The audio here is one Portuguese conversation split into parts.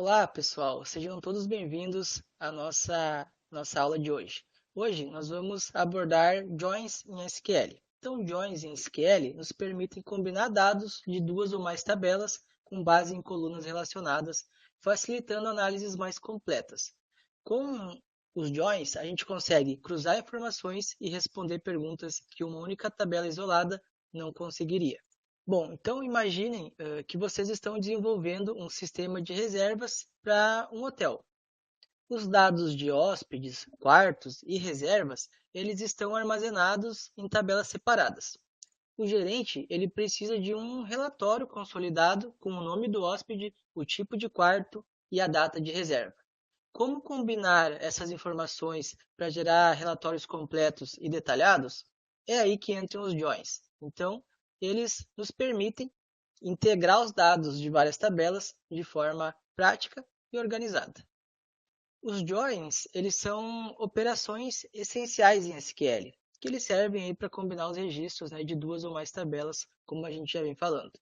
Olá, pessoal, sejam todos bem-vindos à nossa aula de hoje. Hoje nós vamos abordar joins em SQL. Então, joins em SQL nos permitem combinar dados de duas ou mais tabelas com base em colunas relacionadas, facilitando análises mais completas. Com os joins, a gente consegue cruzar informações e responder perguntas que uma única tabela isolada não conseguiria. Bom, então imaginem que vocês estão desenvolvendo um sistema de reservas para um hotel. Os dados de hóspedes, quartos e reservas, eles estão armazenados em tabelas separadas. O gerente, ele precisa de um relatório consolidado com o nome do hóspede, o tipo de quarto e a data de reserva. Como combinar essas informações para gerar relatórios completos e detalhados? É aí que entram os joins. Então, eles nos permitem integrar os dados de várias tabelas de forma prática e organizada. Os joins, eles são operações essenciais em SQL, que eles servem para combinar os registros, né, de duas ou mais tabelas, como a gente já vem falando.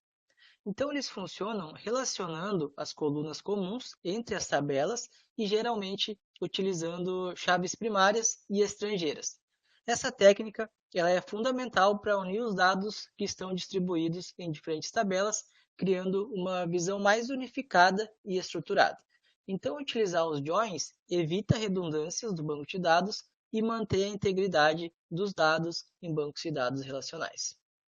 Então, eles funcionam relacionando as colunas comuns entre as tabelas e geralmente utilizando chaves primárias e estrangeiras. Essa técnica ela é fundamental para unir os dados que estão distribuídos em diferentes tabelas, criando uma visão mais unificada e estruturada. Então, utilizar os joins evita redundâncias do banco de dados e mantém a integridade dos dados em bancos de dados relacionais.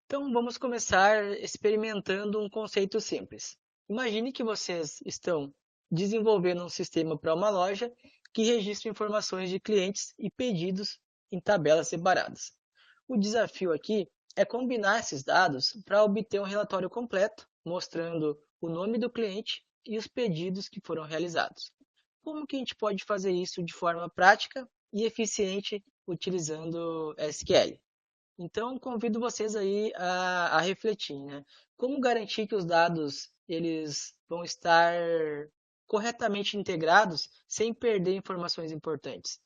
Então, vamos começar experimentando um conceito simples. Imagine que vocês estão desenvolvendo um sistema para uma loja que registra informações de clientes e pedidos em tabelas separadas. O desafio aqui é combinar esses dados para obter um relatório completo, mostrando o nome do cliente e os pedidos que foram realizados. Como que a gente pode fazer isso de forma prática e eficiente utilizando SQL? Então, convido vocês aí a refletir, né? Como garantir que os dados eles vão estar corretamente integrados sem perder informações importantes?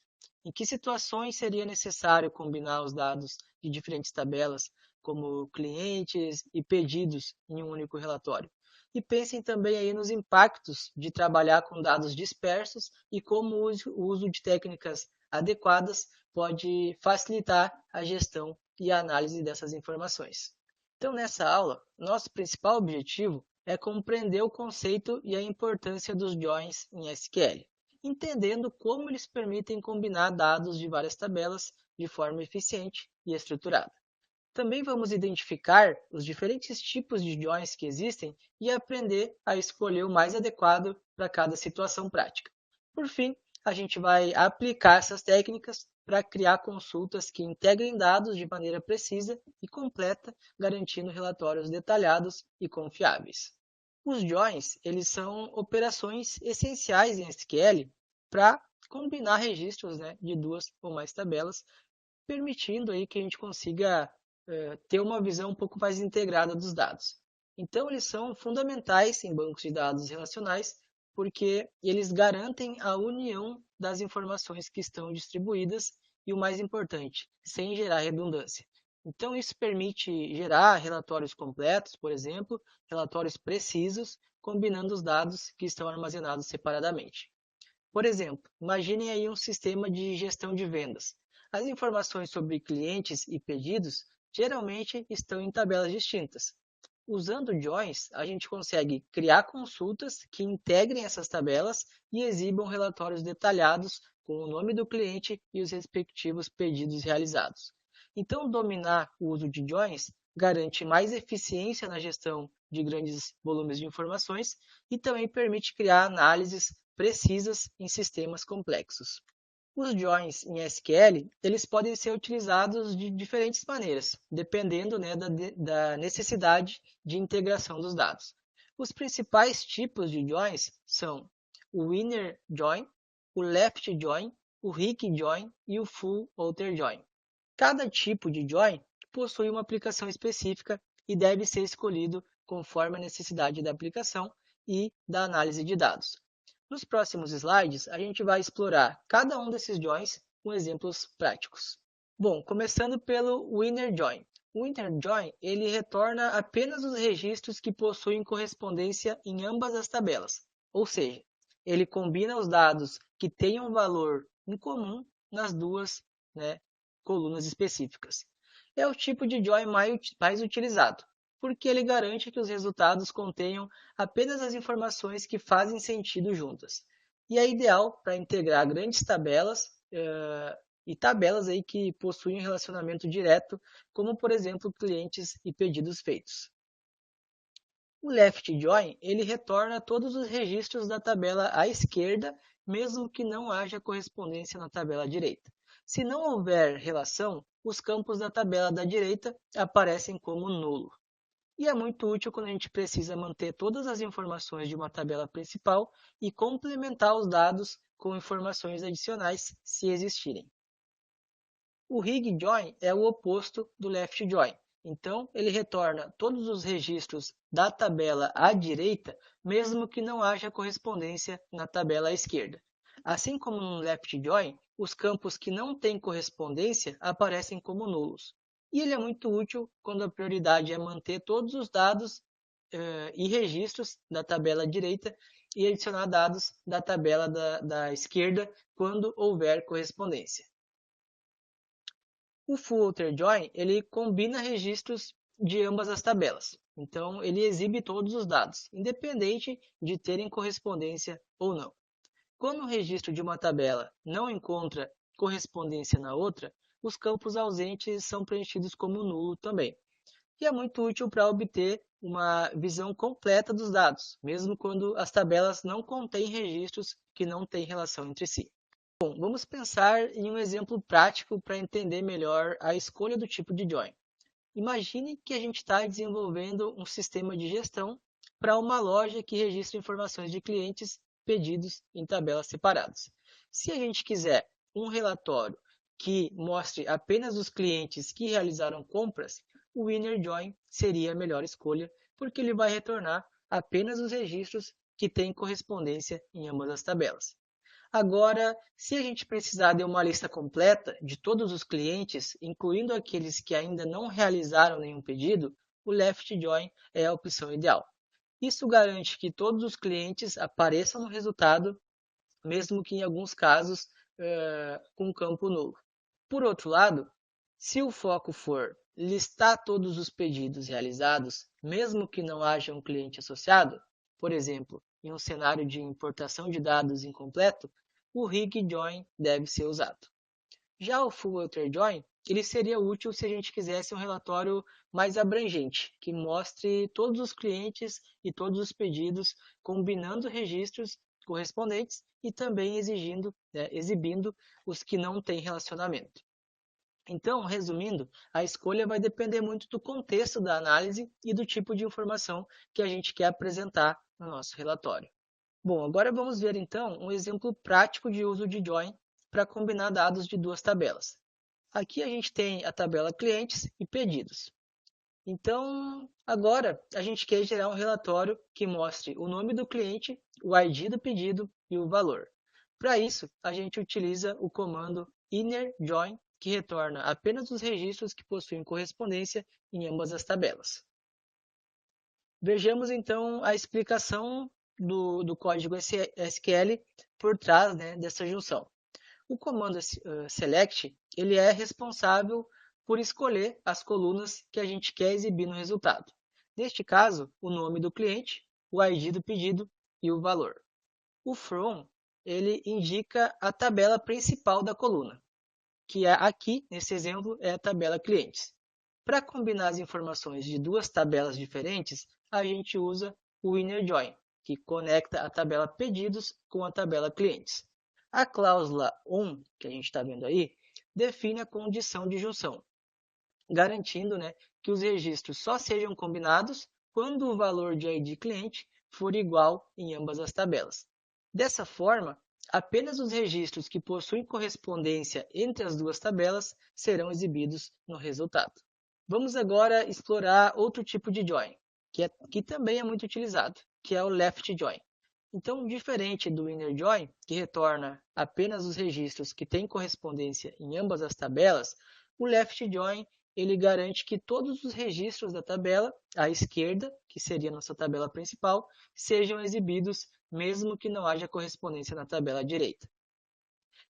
Em que situações seria necessário combinar os dados de diferentes tabelas, como clientes e pedidos, em um único relatório? E pensem também aí nos impactos de trabalhar com dados dispersos e como o uso de técnicas adequadas pode facilitar a gestão e a análise dessas informações. Então, nessa aula, nosso principal objetivo é compreender o conceito e a importância dos joins em SQL, entendendo como eles permitem combinar dados de várias tabelas de forma eficiente e estruturada. Também vamos identificar os diferentes tipos de joins que existem e aprender a escolher o mais adequado para cada situação prática. Por fim, a gente vai aplicar essas técnicas para criar consultas que integrem dados de maneira precisa e completa, garantindo relatórios detalhados e confiáveis. Os joins, eles são operações essenciais em SQL para combinar registros, né, de duas ou mais tabelas, permitindo aí que a gente consiga ter uma visão um pouco mais integrada dos dados. Então, eles são fundamentais em bancos de dados relacionais, porque eles garantem a união das informações que estão distribuídas e, o mais importante, sem gerar redundância. Então, isso permite gerar relatórios completos, por exemplo, relatórios precisos, combinando os dados que estão armazenados separadamente. Por exemplo, imaginem aí um sistema de gestão de vendas. As informações sobre clientes e pedidos geralmente estão em tabelas distintas. Usando joins, a gente consegue criar consultas que integrem essas tabelas e exibam relatórios detalhados com o nome do cliente e os respectivos pedidos realizados. Então, dominar o uso de joins garante mais eficiência na gestão de grandes volumes de informações e também permite criar análises precisas em sistemas complexos. Os joins em SQL, eles podem ser utilizados de diferentes maneiras, dependendo, né, da necessidade de integração dos dados. Os principais tipos de joins são o inner join, o left join, o rick join e o full outer join. Cada tipo de join possui uma aplicação específica e deve ser escolhido conforme a necessidade da aplicação e da análise de dados. Nos próximos slides, a gente vai explorar cada um desses joins com exemplos práticos. Bom, começando pelo Winner Join. O Winner Join ele retorna apenas os registros que possuem correspondência em ambas as tabelas, ou seja, ele combina os dados que tenham um valor em comum nas duas, né, colunas específicas. É o tipo de join mais utilizado, porque ele garante que os resultados contenham apenas as informações que fazem sentido juntas. E é ideal para integrar grandes tabelas e tabelas aí que possuem um relacionamento direto, como por exemplo clientes e pedidos feitos. O left join ele retorna todos os registros da tabela à esquerda, mesmo que não haja correspondência na tabela à direita. Se não houver relação, os campos da tabela da direita aparecem como nulo. E é muito útil quando a gente precisa manter todas as informações de uma tabela principal e complementar os dados com informações adicionais, se existirem. O rig join é o oposto do left join. Então, ele retorna todos os registros da tabela à direita, mesmo que não haja correspondência na tabela à esquerda. Assim como no left join, os campos que não têm correspondência aparecem como nulos. E ele é muito útil quando a prioridade é manter todos os dados e registros da tabela à direita e adicionar dados da tabela da esquerda quando houver correspondência. O full outer join ele combina registros de ambas as tabelas. Então, ele exibe todos os dados, independente de terem correspondência ou não. Quando o registro de uma tabela não encontra correspondência na outra, os campos ausentes são preenchidos como nulo também. E é muito útil para obter uma visão completa dos dados, mesmo quando as tabelas não contêm registros que não têm relação entre si. Bom, vamos pensar em um exemplo prático para entender melhor a escolha do tipo de join. Imagine que a gente está desenvolvendo um sistema de gestão para uma loja que registra informações de clientes pedidos em tabelas separadas. Se a gente quiser um relatório que mostre apenas os clientes que realizaram compras, o inner join seria a melhor escolha, porque ele vai retornar apenas os registros que têm correspondência em ambas as tabelas. Agora, se a gente precisar de uma lista completa de todos os clientes, incluindo aqueles que ainda não realizaram nenhum pedido, o left join é a opção ideal. Isso garante que todos os clientes apareçam no resultado, mesmo que em alguns casos com campo nulo. Por outro lado, se o foco for listar todos os pedidos realizados, mesmo que não haja um cliente associado, por exemplo, em um cenário de importação de dados incompleto, o rig join deve ser usado. Já o full outer join, ele seria útil se a gente quisesse um relatório mais abrangente, que mostre todos os clientes e todos os pedidos, combinando registros correspondentes e também exibindo os que não têm relacionamento. Então, resumindo, a escolha vai depender muito do contexto da análise e do tipo de informação que a gente quer apresentar no nosso relatório. Bom, agora vamos ver então um exemplo prático de uso de join para combinar dados de duas tabelas. Aqui a gente tem a tabela clientes e pedidos. Então, agora a gente quer gerar um relatório que mostre o nome do cliente, o ID do pedido e o valor. Para isso, a gente utiliza o comando innerJoin, que retorna apenas os registros que possuem correspondência em ambas as tabelas. Vejamos então a explicação do código SQL por trás, dessa junção. O comando select ele é responsável por escolher as colunas que a gente quer exibir no resultado. Neste caso, o nome do cliente, o ID do pedido e o valor. O from ele indica a tabela principal da coluna, que aqui, nesse exemplo, é a tabela clientes. Para combinar as informações de duas tabelas diferentes, a gente usa o inner join, que conecta a tabela pedidos com a tabela clientes. A cláusula on, que a gente está vendo aí, define a condição de junção, garantindo que os registros só sejam combinados quando o valor de ID cliente for igual em ambas as tabelas. Dessa forma, apenas os registros que possuem correspondência entre as duas tabelas serão exibidos no resultado. Vamos agora explorar outro tipo de join, que também é muito utilizado, que é o left join. Então, diferente do inner join, que retorna apenas os registros que têm correspondência em ambas as tabelas, o left join ele garante que todos os registros da tabela à esquerda, que seria a nossa tabela principal, sejam exibidos mesmo que não haja correspondência na tabela à direita.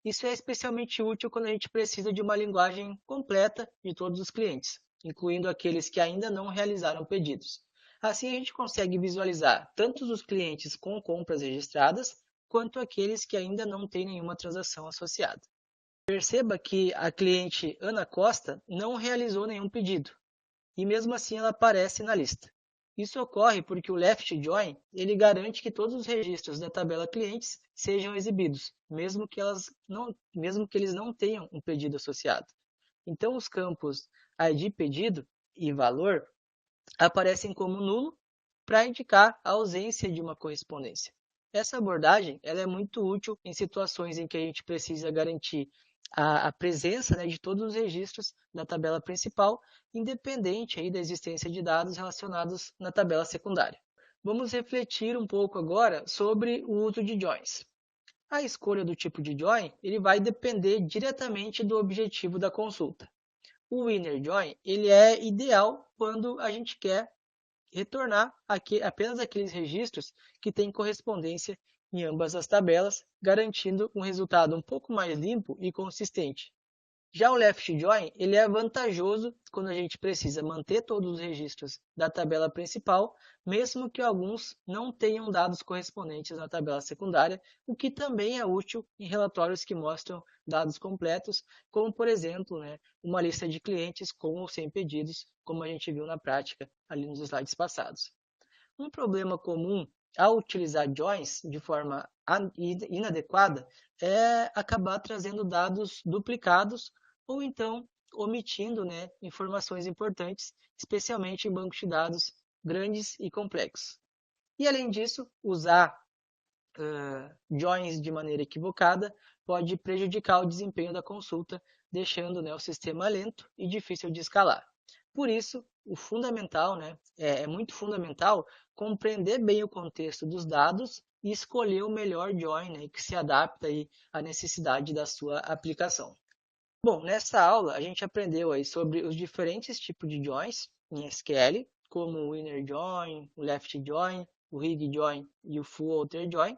Isso é especialmente útil quando a gente precisa de uma linguagem completa de todos os clientes, incluindo aqueles que ainda não realizaram pedidos. Assim, a gente consegue visualizar tanto os clientes com compras registradas, quanto aqueles que ainda não têm nenhuma transação associada. Perceba que a cliente Ana Costa não realizou nenhum pedido, e mesmo assim ela aparece na lista. Isso ocorre porque o Left Join ele garante que todos os registros da tabela clientes sejam exibidos, mesmo que eles não tenham um pedido associado. Então, os campos ID pedido e valor aparecem como nulo para indicar a ausência de uma correspondência. Essa abordagem ela é muito útil em situações em que a gente precisa garantir a presença, né, de todos os registros da tabela principal, independente aí da existência de dados relacionados na tabela secundária. Vamos refletir um pouco agora sobre o uso de joins. A escolha do tipo de join ele vai depender diretamente do objetivo da consulta. O inner join ele é ideal quando a gente quer retornar apenas aqueles registros que têm correspondência em ambas as tabelas, garantindo um resultado um pouco mais limpo e consistente. Já o left join ele é vantajoso quando a gente precisa manter todos os registros da tabela principal, mesmo que alguns não tenham dados correspondentes na tabela secundária, o que também é útil em relatórios que mostram dados completos, como por exemplo, né, uma lista de clientes com ou sem pedidos, como a gente viu na prática ali nos slides passados. Um problema comum ao utilizar joins de forma inadequada é acabar trazendo dados duplicados ou então omitindo, né, informações importantes, especialmente em bancos de dados grandes e complexos. E além disso, usar joins de maneira equivocada pode prejudicar o desempenho da consulta, deixando, né, o sistema lento e difícil de escalar. Por isso, o fundamental, né, é muito fundamental compreender bem o contexto dos dados e escolher o melhor join, né, que se adapta aí à necessidade da sua aplicação. Bom, nessa aula a gente aprendeu aí sobre os diferentes tipos de joins em SQL, como o inner join, o left join, o rig join e o full outer join,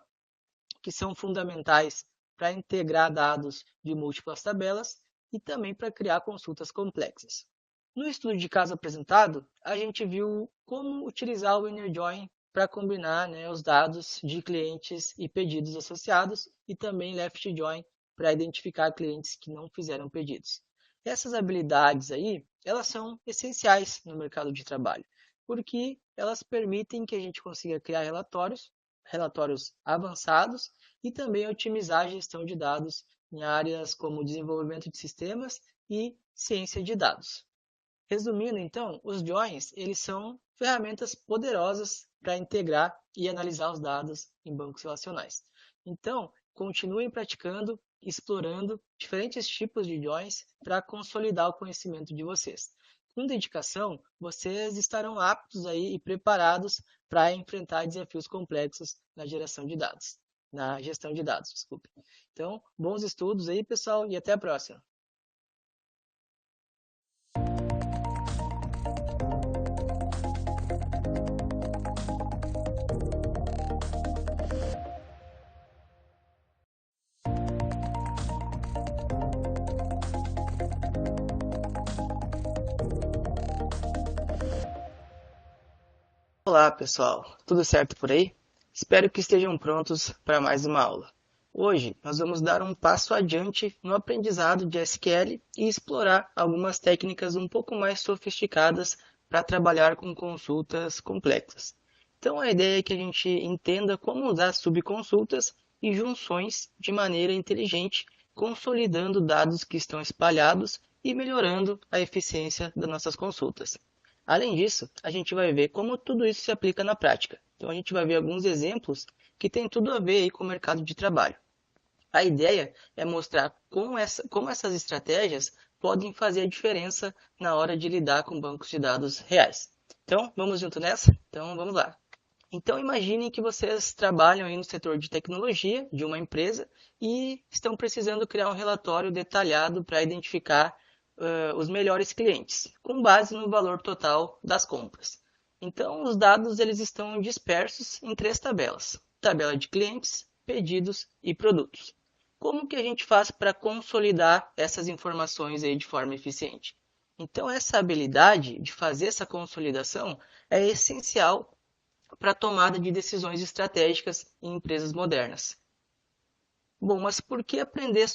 que são fundamentais para integrar dados de múltiplas tabelas e também para criar consultas complexas. No estudo de caso apresentado, a gente viu como utilizar o inner join para combinar, né, os dados de clientes e pedidos associados e também left join para identificar clientes que não fizeram pedidos. Essas habilidades aí, elas são essenciais no mercado de trabalho, porque elas permitem que a gente consiga criar relatórios avançados e também otimizar a gestão de dados em áreas como desenvolvimento de sistemas e ciência de dados. Resumindo, então, os joins eles são ferramentas poderosas para integrar e analisar os dados em bancos relacionais. Então, continuem praticando, explorando diferentes tipos de joins para consolidar o conhecimento de vocês. Com dedicação, vocês estarão aptos aí e preparados para enfrentar desafios complexos na geração de dados, na gestão de dados, desculpe. Então, bons estudos aí, pessoal, e até a próxima. Olá, pessoal. Tudo certo por aí? Espero que estejam prontos para mais uma aula. Hoje, nós vamos dar um passo adiante no aprendizado de SQL e explorar algumas técnicas um pouco mais sofisticadas para trabalhar com consultas complexas. Então, a ideia é que a gente entenda como usar subconsultas e junções de maneira inteligente, consolidando dados que estão espalhados e melhorando a eficiência das nossas consultas. Além disso, a gente vai ver como tudo isso se aplica na prática. Então, a gente vai ver alguns exemplos que têm tudo a ver aí com o mercado de trabalho. A ideia é mostrar como essas estratégias podem fazer a diferença na hora de lidar com bancos de dados reais. Então, vamos junto nessa? Então, vamos lá. Então, imaginem que vocês trabalham aí no setor de tecnologia de uma empresa e estão precisando criar um relatório detalhado para identificar os melhores clientes, com base no valor total das compras. Então, os dados eles estão dispersos em 3 tabelas. tabela de clientes, pedidos e produtos. Como que a gente faz para consolidar essas informações aí de forma eficiente? Então, essa habilidade de fazer essa consolidação é essencial para a tomada de decisões estratégicas em empresas modernas. Bom, mas por que aprender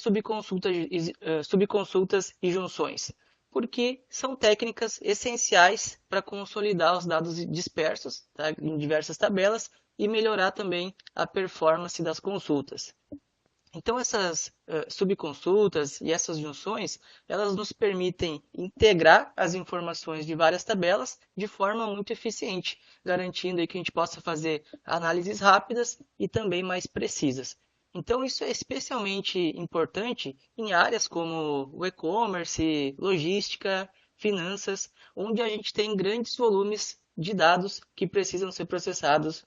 subconsultas e junções? Porque são técnicas essenciais para consolidar os dados dispersos, tá, em diversas tabelas e melhorar também a performance das consultas. Então, essas subconsultas e essas junções, elas nos permitem integrar as informações de várias tabelas de forma muito eficiente, garantindo aí que a gente possa fazer análises rápidas e também mais precisas. Então, isso é especialmente importante em áreas como o e-commerce, logística, finanças, onde a gente tem grandes volumes de dados que precisam ser processados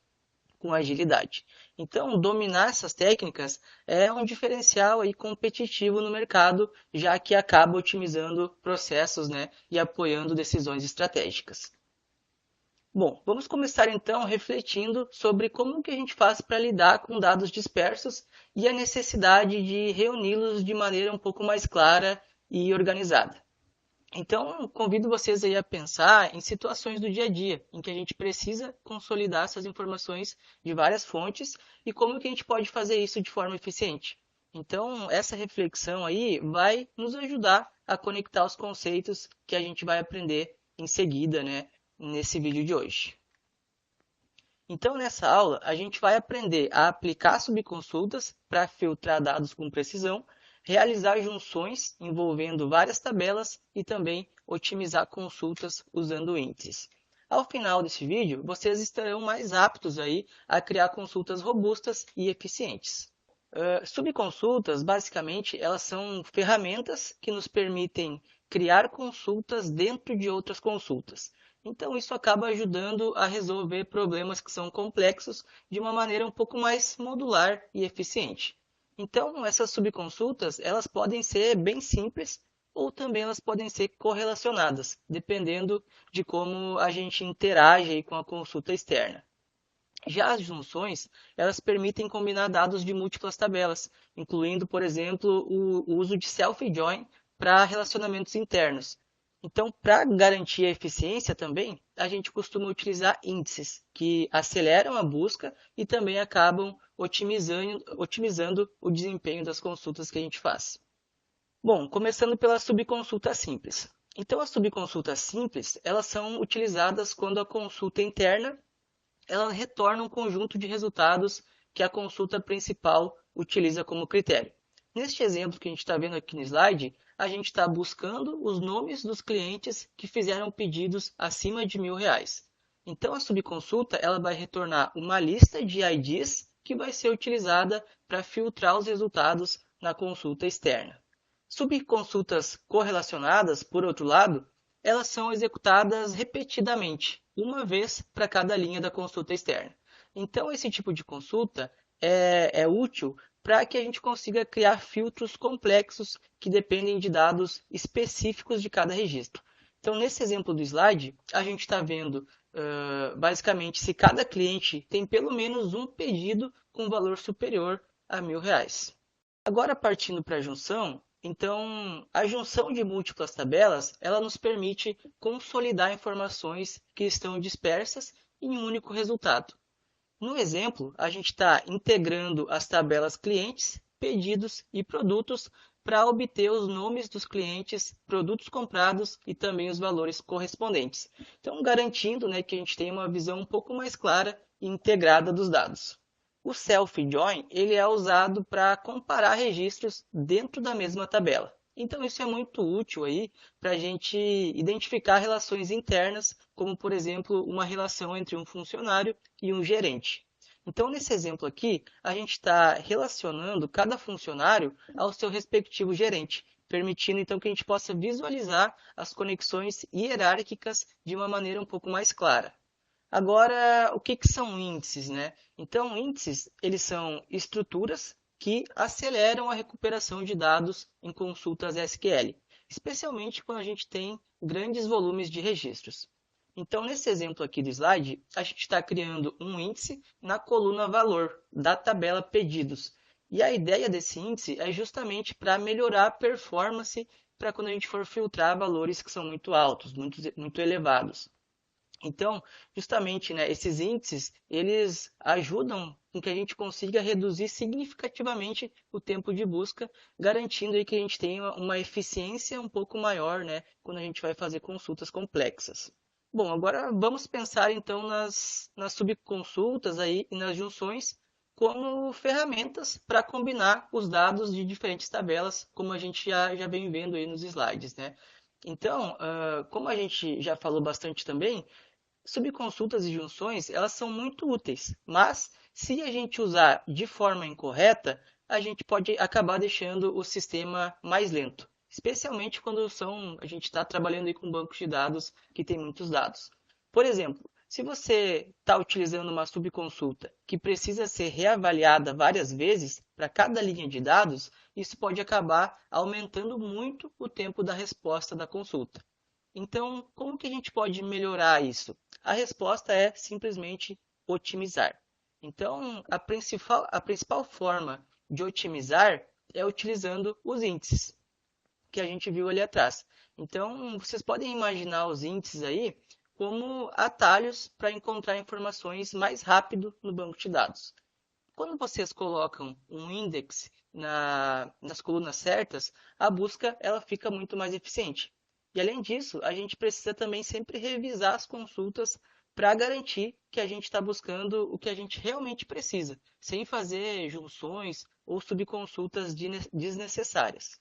com agilidade. Então, dominar essas técnicas é um diferencial aí competitivo no mercado, já que acaba otimizando processos, né, e apoiando decisões estratégicas. Bom, vamos começar então refletindo sobre como que a gente faz para lidar com dados dispersos e a necessidade de reuni-los de maneira um pouco mais clara e organizada. Então, convido vocês aí a pensar em situações do dia a dia, em que a gente precisa consolidar essas informações de várias fontes e como que a gente pode fazer isso de forma eficiente. Então, essa reflexão aí vai nos ajudar a conectar os conceitos que a gente vai aprender em seguida, né, nesse vídeo de hoje. Então, nessa aula, a gente vai aprender a aplicar subconsultas para filtrar dados com precisão, realizar junções envolvendo várias tabelas e também otimizar consultas usando índices. Ao final desse vídeo, vocês estarão mais aptos aí a criar consultas robustas e eficientes. Subconsultas, basicamente, elas são ferramentas que nos permitem criar consultas dentro de outras consultas. Então, isso acaba ajudando a resolver problemas que são complexos de uma maneira um pouco mais modular e eficiente. Então, essas subconsultas, elas podem ser bem simples ou também elas podem ser correlacionadas, dependendo de como a gente interage com a consulta externa. Já as junções, elas permitem combinar dados de múltiplas tabelas, incluindo, por exemplo, o uso de self-join para relacionamentos internos. Então, para garantir a eficiência também, a gente costuma utilizar índices que aceleram a busca e também acabam otimizando o desempenho das consultas que a gente faz. Bom, começando pela subconsulta simples. Então, as subconsultas simples, elas são utilizadas quando a consulta interna ela retorna um conjunto de resultados que a consulta principal utiliza como critério. Neste exemplo que a gente está vendo aqui no slide, a gente está buscando os nomes dos clientes que fizeram pedidos acima de R$ 1.000. Então, a subconsulta ela vai retornar uma lista de IDs que vai ser utilizada para filtrar os resultados na consulta externa. Subconsultas correlacionadas, por outro lado, elas são executadas repetidamente, uma vez para cada linha da consulta externa. Então, esse tipo de consulta é útil para que a gente consiga criar filtros complexos que dependem de dados específicos de cada registro. Então, nesse exemplo do slide, a gente está vendo basicamente se cada cliente tem pelo menos um pedido com valor superior a R$ 1.000. Agora, partindo para a junção, então, a junção de múltiplas tabelas, ela nos permite consolidar informações que estão dispersas em um único resultado. No exemplo, a gente está integrando as tabelas clientes, pedidos e produtos para obter os nomes dos clientes, produtos comprados e também os valores correspondentes. Então, garantindo, né, que a gente tenha uma visão um pouco mais clara e integrada dos dados. O self-join ele é usado para comparar registros dentro da mesma tabela. Então, isso é muito útil aí para a gente identificar relações internas, como, por exemplo, uma relação entre um funcionário e um gerente. Então, nesse exemplo aqui, a gente está relacionando cada funcionário ao seu respectivo gerente, permitindo então que a gente possa visualizar as conexões hierárquicas de uma maneira um pouco mais clara. Agora, o que são índices, né? Então, índices, eles são estruturas que aceleram a recuperação de dados em consultas SQL, especialmente quando a gente tem grandes volumes de registros. Então, nesse exemplo aqui do slide, a gente está criando um índice na coluna valor da tabela pedidos. E a ideia desse índice é justamente para melhorar a performance para quando a gente for filtrar valores que são muito altos, muito elevados. Então, justamente, né, esses índices, eles ajudam com que a gente consiga reduzir significativamente o tempo de busca, garantindo aí que a gente tenha uma eficiência um pouco maior, né, quando a gente vai fazer consultas complexas. Bom, agora vamos pensar então nas subconsultas aí e nas junções como ferramentas para combinar os dados de diferentes tabelas, como a gente já vem vendo aí nos slides, né? Então, como a gente já falou bastante também, subconsultas e junções, elas são muito úteis, mas se a gente usar de forma incorreta, a gente pode acabar deixando o sistema mais lento, especialmente quando a gente está trabalhando aí com bancos de dados que tem muitos dados. Por exemplo, se você está utilizando uma subconsulta que precisa ser reavaliada várias vezes para cada linha de dados, isso pode acabar aumentando muito o tempo da resposta da consulta. Então, como que a gente pode melhorar isso? A resposta é simplesmente otimizar. Então, a principal forma de otimizar é utilizando os índices que a gente viu ali atrás. Então, vocês podem imaginar os índices aí como atalhos para encontrar informações mais rápido no banco de dados. Quando vocês colocam um index nas colunas certas, a busca ela fica muito mais eficiente. E além disso, a gente precisa também sempre revisar as consultas para garantir que a gente está buscando o que a gente realmente precisa, sem fazer junções ou subconsultas desnecessárias.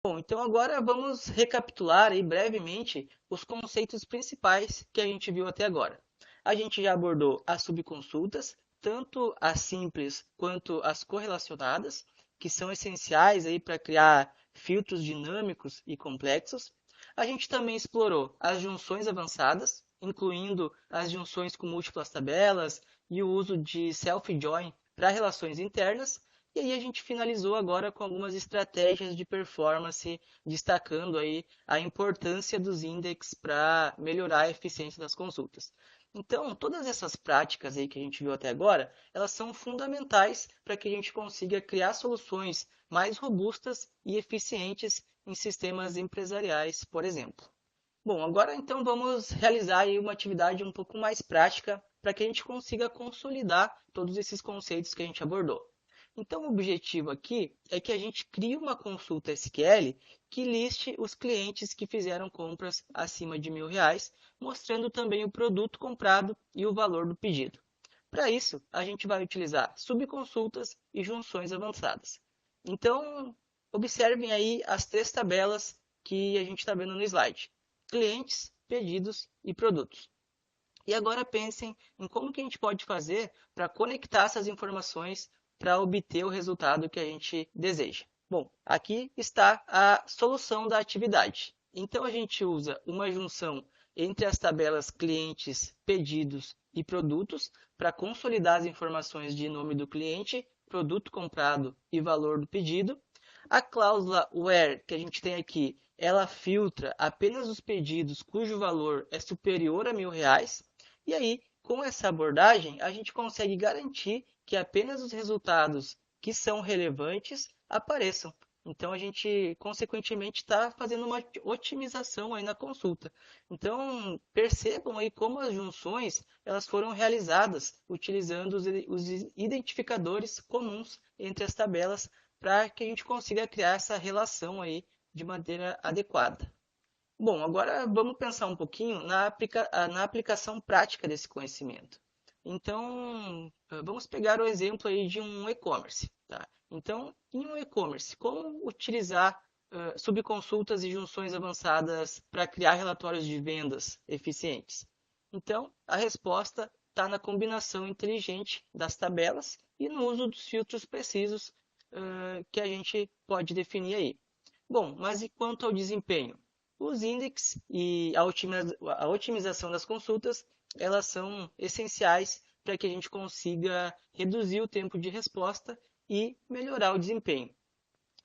Bom, então agora vamos recapitular aí brevemente os conceitos principais que a gente viu até agora. A gente já abordou as subconsultas, tanto as simples quanto as correlacionadas, que são essenciais aí para criar filtros dinâmicos e complexos. A gente também explorou as junções avançadas, incluindo as junções com múltiplas tabelas e o uso de self-join para relações internas. E aí a gente finalizou agora com algumas estratégias de performance, destacando aí a importância dos index para melhorar a eficiência das consultas. Então, todas essas práticas aí que a gente viu até agora, elas são fundamentais para que a gente consiga criar soluções mais robustas e eficientes em sistemas empresariais, por exemplo. Bom, agora então vamos realizar aí uma atividade um pouco mais prática para que a gente consiga consolidar todos esses conceitos que a gente abordou. Então, o objetivo aqui é que a gente crie uma consulta SQL que liste os clientes que fizeram compras acima de R$ 1.000, mostrando também o produto comprado e o valor do pedido. Para isso, a gente vai utilizar subconsultas e junções avançadas. Então, observem aí as três tabelas que a gente está vendo no slide: clientes, pedidos e produtos. E agora pensem em como que a gente pode fazer para conectar essas informações para obter o resultado que a gente deseja. Bom, aqui está a solução da atividade. Então a gente usa uma junção entre as tabelas clientes, pedidos e produtos para consolidar as informações de nome do cliente, produto comprado e valor do pedido. A cláusula where que a gente tem aqui, ela filtra apenas os pedidos cujo valor é superior a R$ 1.000. E aí, com essa abordagem, a gente consegue garantir que apenas os resultados que são relevantes apareçam. Então, a gente, consequentemente, está fazendo uma otimização aí na consulta. Então, percebam aí como as junções elas foram realizadas utilizando os identificadores comuns entre as tabelas para que a gente consiga criar essa relação aí de maneira adequada. Bom, agora vamos pensar um pouquinho na aplicação prática desse conhecimento. Então, vamos pegar o exemplo aí de um e-commerce. Tá? Então, em um e-commerce, como utilizar subconsultas e junções avançadas para criar relatórios de vendas eficientes? Então, a resposta está na combinação inteligente das tabelas e no uso dos filtros precisos que a gente pode definir aí. Bom, mas e quanto ao desempenho? Os índices e a otimização das consultas, elas são essenciais para que a gente consiga reduzir o tempo de resposta e melhorar o desempenho.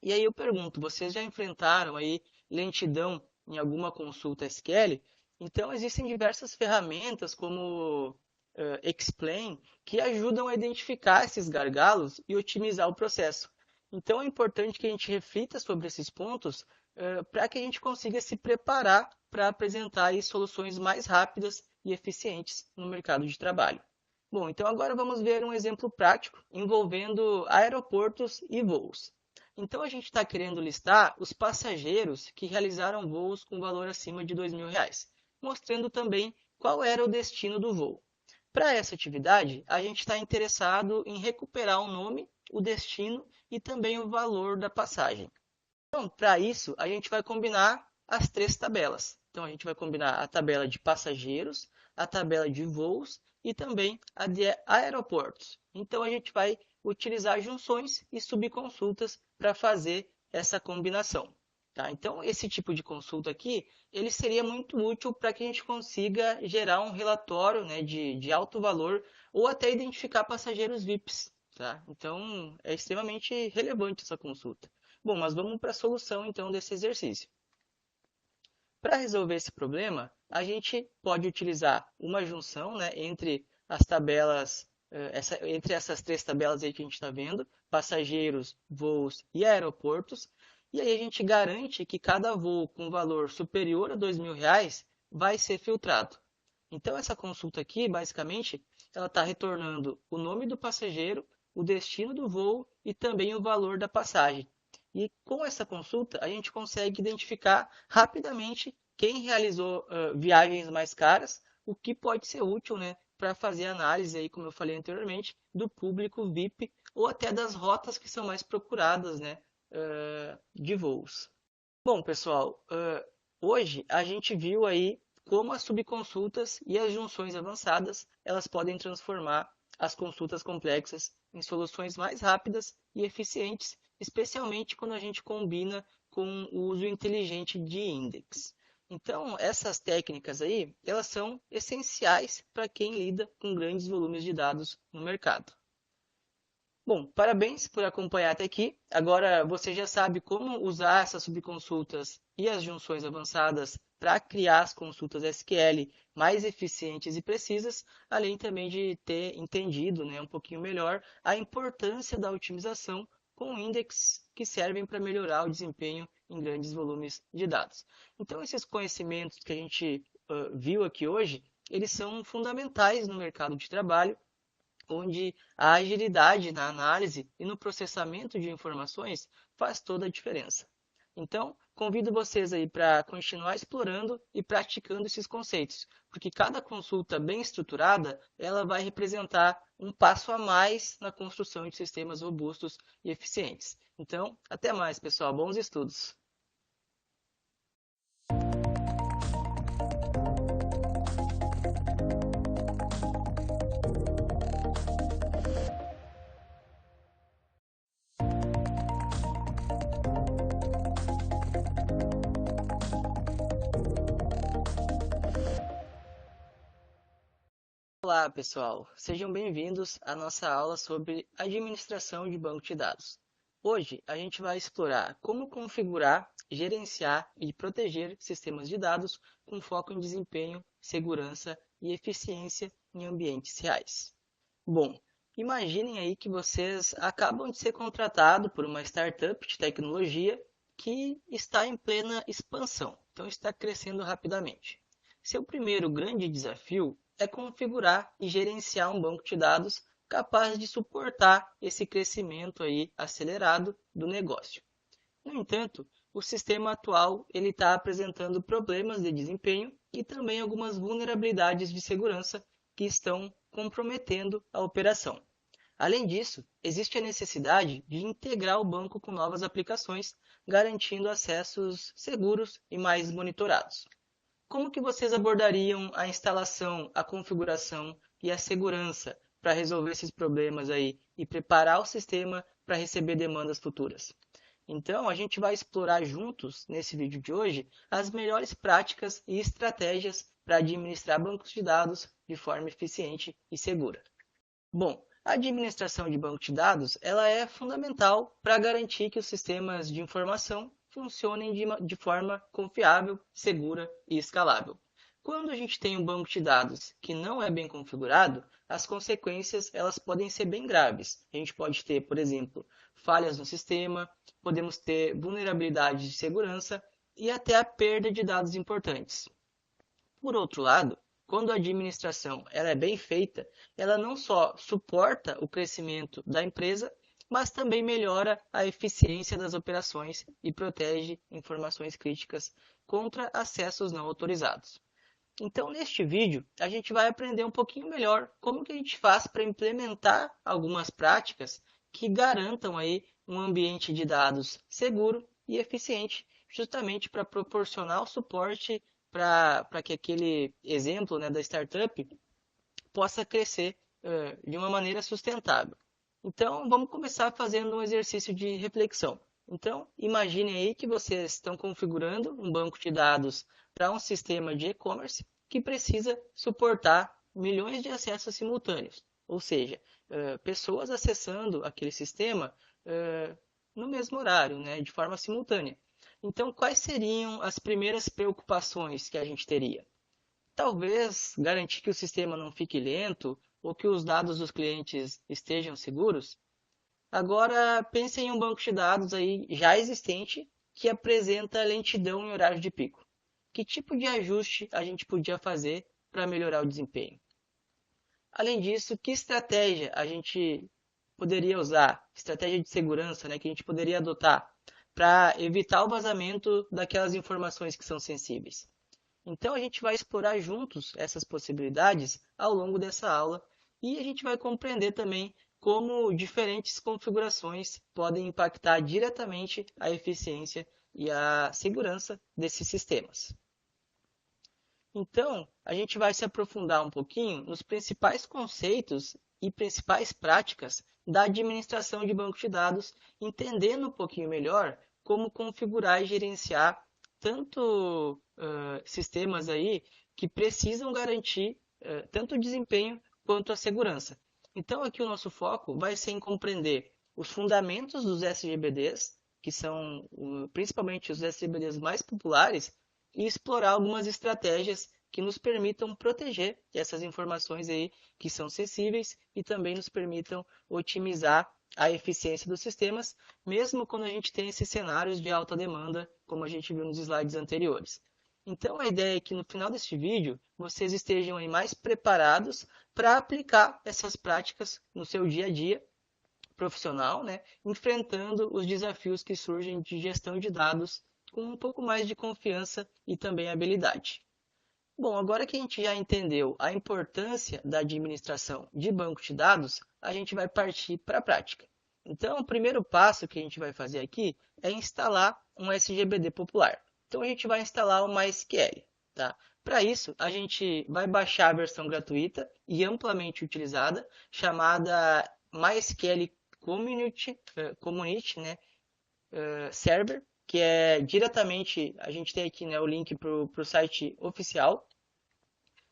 E aí eu pergunto, vocês já enfrentaram aí lentidão em alguma consulta SQL? Então, existem diversas ferramentas como Explain que ajudam a identificar esses gargalos e otimizar o processo. Então, é importante que a gente reflita sobre esses pontos para que a gente consiga se preparar para apresentar aí soluções mais rápidas e eficientes no mercado de trabalho. Bom, então agora vamos ver um exemplo prático envolvendo aeroportos e voos. Então a gente está querendo listar os passageiros que realizaram voos com valor acima de R$ 2.000, mostrando também qual era o destino do voo. Para essa atividade, a gente está interessado em recuperar o nome, o destino e também o valor da passagem. Então, para isso, a gente vai combinar as três tabelas. Então, a gente vai combinar a tabela de passageiros, a tabela de voos e também a de aeroportos. Então, a gente vai utilizar junções e subconsultas para fazer essa combinação. Tá? Então, esse tipo de consulta aqui, ele seria muito útil para que a gente consiga gerar um relatório, né, de alto valor ou até identificar passageiros VIPs. Tá? Então, é extremamente relevante essa consulta. Bom, mas vamos para a solução então desse exercício. Para resolver esse problema, a gente pode utilizar uma junção, né, entre as tabelas, entre essas três tabelas aí que a gente está vendo, passageiros, voos e aeroportos, e aí a gente garante que cada voo com valor superior a R$ 2.000 vai ser filtrado. Então essa consulta aqui, basicamente, ela está retornando o nome do passageiro, o destino do voo e também o valor da passagem. E com essa consulta, a gente consegue identificar rapidamente quem realizou viagens mais caras, o que pode ser útil, né, para fazer análise, aí, como eu falei anteriormente, do público VIP ou até das rotas que são mais procuradas, né, de voos. Bom, pessoal, hoje a gente viu aí como as subconsultas e as junções avançadas elas podem transformar as consultas complexas em soluções mais rápidas e eficientes, especialmente quando a gente combina com o uso inteligente de index. Então, essas técnicas aí, elas são essenciais para quem lida com grandes volumes de dados no mercado. Bom, parabéns por acompanhar até aqui. Agora você já sabe como usar essas subconsultas e as junções avançadas para criar as consultas SQL mais eficientes e precisas, além também de ter entendido, né, um pouquinho melhor a importância da otimização com index que servem para melhorar o desempenho em grandes volumes de dados. Então, esses conhecimentos que a gente viu aqui hoje, eles são fundamentais no mercado de trabalho onde a agilidade na análise e no processamento de informações faz toda a diferença. Então, convido vocês aí para continuar explorando e praticando esses conceitos, porque cada consulta bem estruturada, ela vai representar um passo a mais na construção de sistemas robustos e eficientes. Então, até mais, pessoal. Bons estudos. Olá, pessoal. Sejam bem-vindos à nossa aula sobre administração de banco de dados. Hoje, a gente vai explorar como configurar, gerenciar e proteger sistemas de dados com foco em desempenho, segurança e eficiência em ambientes reais. Bom, imaginem aí que vocês acabam de ser contratados por uma startup de tecnologia que está em plena expansão, então está crescendo rapidamente. Seu primeiro grande desafio é configurar e gerenciar um banco de dados capaz de suportar esse crescimento aí acelerado do negócio. No entanto, o sistema atual ele está apresentando problemas de desempenho e também algumas vulnerabilidades de segurança que estão comprometendo a operação. Além disso, existe a necessidade de integrar o banco com novas aplicações, garantindo acessos seguros e mais monitorados. Como que vocês abordariam a instalação, a configuração e a segurança para resolver esses problemas aí e preparar o sistema para receber demandas futuras? Então, a gente vai explorar juntos, nesse vídeo de hoje, as melhores práticas e estratégias para administrar bancos de dados de forma eficiente e segura. Bom, a administração de banco de dados ela é fundamental para garantir que os sistemas de informação funcionem de forma confiável, segura e escalável. Quando a gente tem um banco de dados que não é bem configurado, as consequências elas podem ser bem graves. A gente pode ter, por exemplo, falhas no sistema, podemos ter vulnerabilidades de segurança e até a perda de dados importantes. Por outro lado, quando a administração ela é bem feita, ela não só suporta o crescimento da empresa, mas também melhora a eficiência das operações e protege informações críticas contra acessos não autorizados. Então, neste vídeo, a gente vai aprender um pouquinho melhor como que a gente faz para implementar algumas práticas que garantam aí um ambiente de dados seguro e eficiente, justamente para proporcionar o suporte para que aquele exemplo, né, da startup possa crescer de uma maneira sustentável. Então, vamos começar fazendo um exercício de reflexão. Então, imagine aí que vocês estão configurando um banco de dados para um sistema de e-commerce que precisa suportar milhões de acessos simultâneos, ou seja, pessoas acessando aquele sistema no mesmo horário, né, de forma simultânea. Então, quais seriam as primeiras preocupações que a gente teria? Talvez garantir que o sistema não fique lento ou que os dados dos clientes estejam seguros. Agora, pense em um banco de dados aí já existente que apresenta lentidão em horário de pico. Que tipo de ajuste a gente podia fazer para melhorar o desempenho? Além disso, que estratégia a gente poderia usar, estratégia de segurança, né, que a gente poderia adotar para evitar o vazamento daquelas informações que são sensíveis? Então a gente vai explorar juntos essas possibilidades ao longo dessa aula e a gente vai compreender também como diferentes configurações podem impactar diretamente a eficiência e a segurança desses sistemas. Então, a gente vai se aprofundar um pouquinho nos principais conceitos e principais práticas da administração de banco de dados, entendendo um pouquinho melhor como configurar e gerenciar tanto sistemas aí que precisam garantir tanto o desempenho quanto a segurança. Então, aqui o nosso foco vai ser em compreender os fundamentos dos SGBDs, que são principalmente os SGBDs mais populares, e explorar algumas estratégias que nos permitam proteger essas informações aí que são sensíveis e também nos permitam otimizar a eficiência dos sistemas, mesmo quando a gente tem esses cenários de alta demanda, como a gente viu nos slides anteriores. Então, a ideia é que no final deste vídeo, vocês estejam aí mais preparados para aplicar essas práticas no seu dia a dia profissional, né, enfrentando os desafios que surgem de gestão de dados com um pouco mais de confiança e também habilidade. Bom, agora que a gente já entendeu a importância da administração de banco de dados, a gente vai partir para a prática. Então, o primeiro passo que a gente vai fazer aqui é instalar um SGBD popular. Então, a gente vai instalar o MySQL. Tá? Para isso, a gente vai baixar a versão gratuita e amplamente utilizada, chamada MySQL Community, né, Server, que é diretamente, a gente tem aqui, né, o link para o site oficial.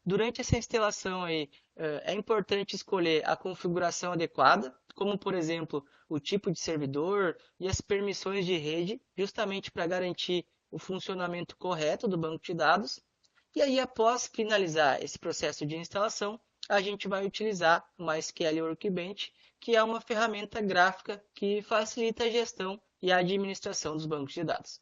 Durante essa instalação aí, é importante escolher a configuração adequada, como por exemplo o tipo de servidor e as permissões de rede, justamente para garantir o funcionamento correto do banco de dados. E aí, após finalizar esse processo de instalação, a gente vai utilizar o MySQL Workbench, que é uma ferramenta gráfica que facilita a gestão e a administração dos bancos de dados.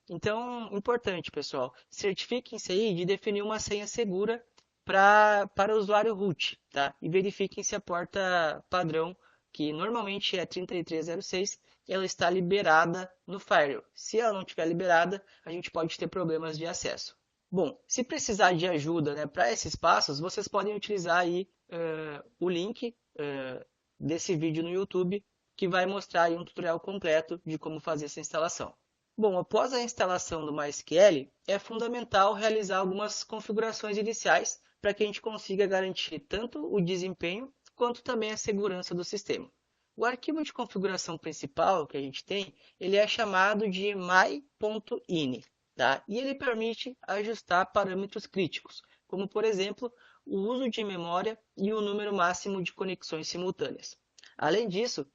Então, importante, pessoal, certifiquem-se aí de definir uma senha segura para o usuário root, tá? E verifiquem se a porta padrão, que normalmente é 3306, ela está liberada no firewall. Se ela não estiver liberada, a gente pode ter problemas de acesso. Bom, se precisar de ajuda, né, para esses passos, vocês podem utilizar aí o link desse vídeo no YouTube, que vai mostrar aí um tutorial completo de como fazer essa instalação. Bom, após a instalação do MySQL, é fundamental realizar algumas configurações iniciais para que a gente consiga garantir tanto o desempenho quanto também a segurança do sistema. O arquivo de configuração principal que a gente tem, ele é chamado de my.ini, tá? E ele permite ajustar parâmetros críticos, como por exemplo, o uso de memória e o número máximo de conexões simultâneas. Além disso,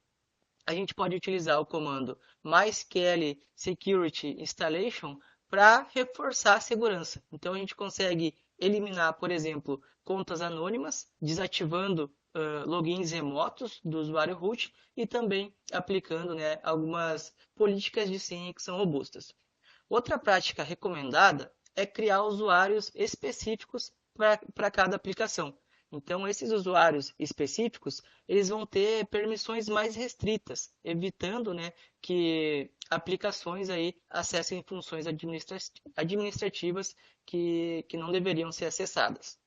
a gente pode utilizar o comando MySQL Security Installation para reforçar a segurança. Então a gente consegue eliminar, por exemplo, contas anônimas, desativando logins remotos do usuário root e também aplicando, né, algumas políticas de senha que são robustas. Outra prática recomendada é criar usuários específicos para cada aplicação. Então, esses usuários específicos, eles vão ter permissões mais restritas, evitando, né, que aplicações aí acessem funções administrativas que não deveriam ser acessadas.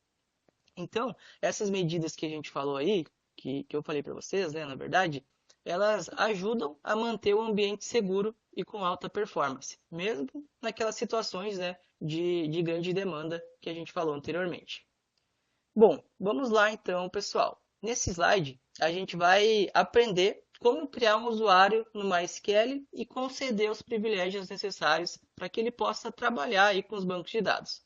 Então, essas medidas que a gente falou aí, que eu falei para vocês, né, na verdade, elas ajudam a manter o ambiente seguro e com alta performance, mesmo naquelas situações, né, de grande demanda que a gente falou anteriormente. Bom, vamos lá então, pessoal. Nesse slide, a gente vai aprender como criar um usuário no MySQL e conceder os privilégios necessários para que ele possa trabalhar aí com os bancos de dados.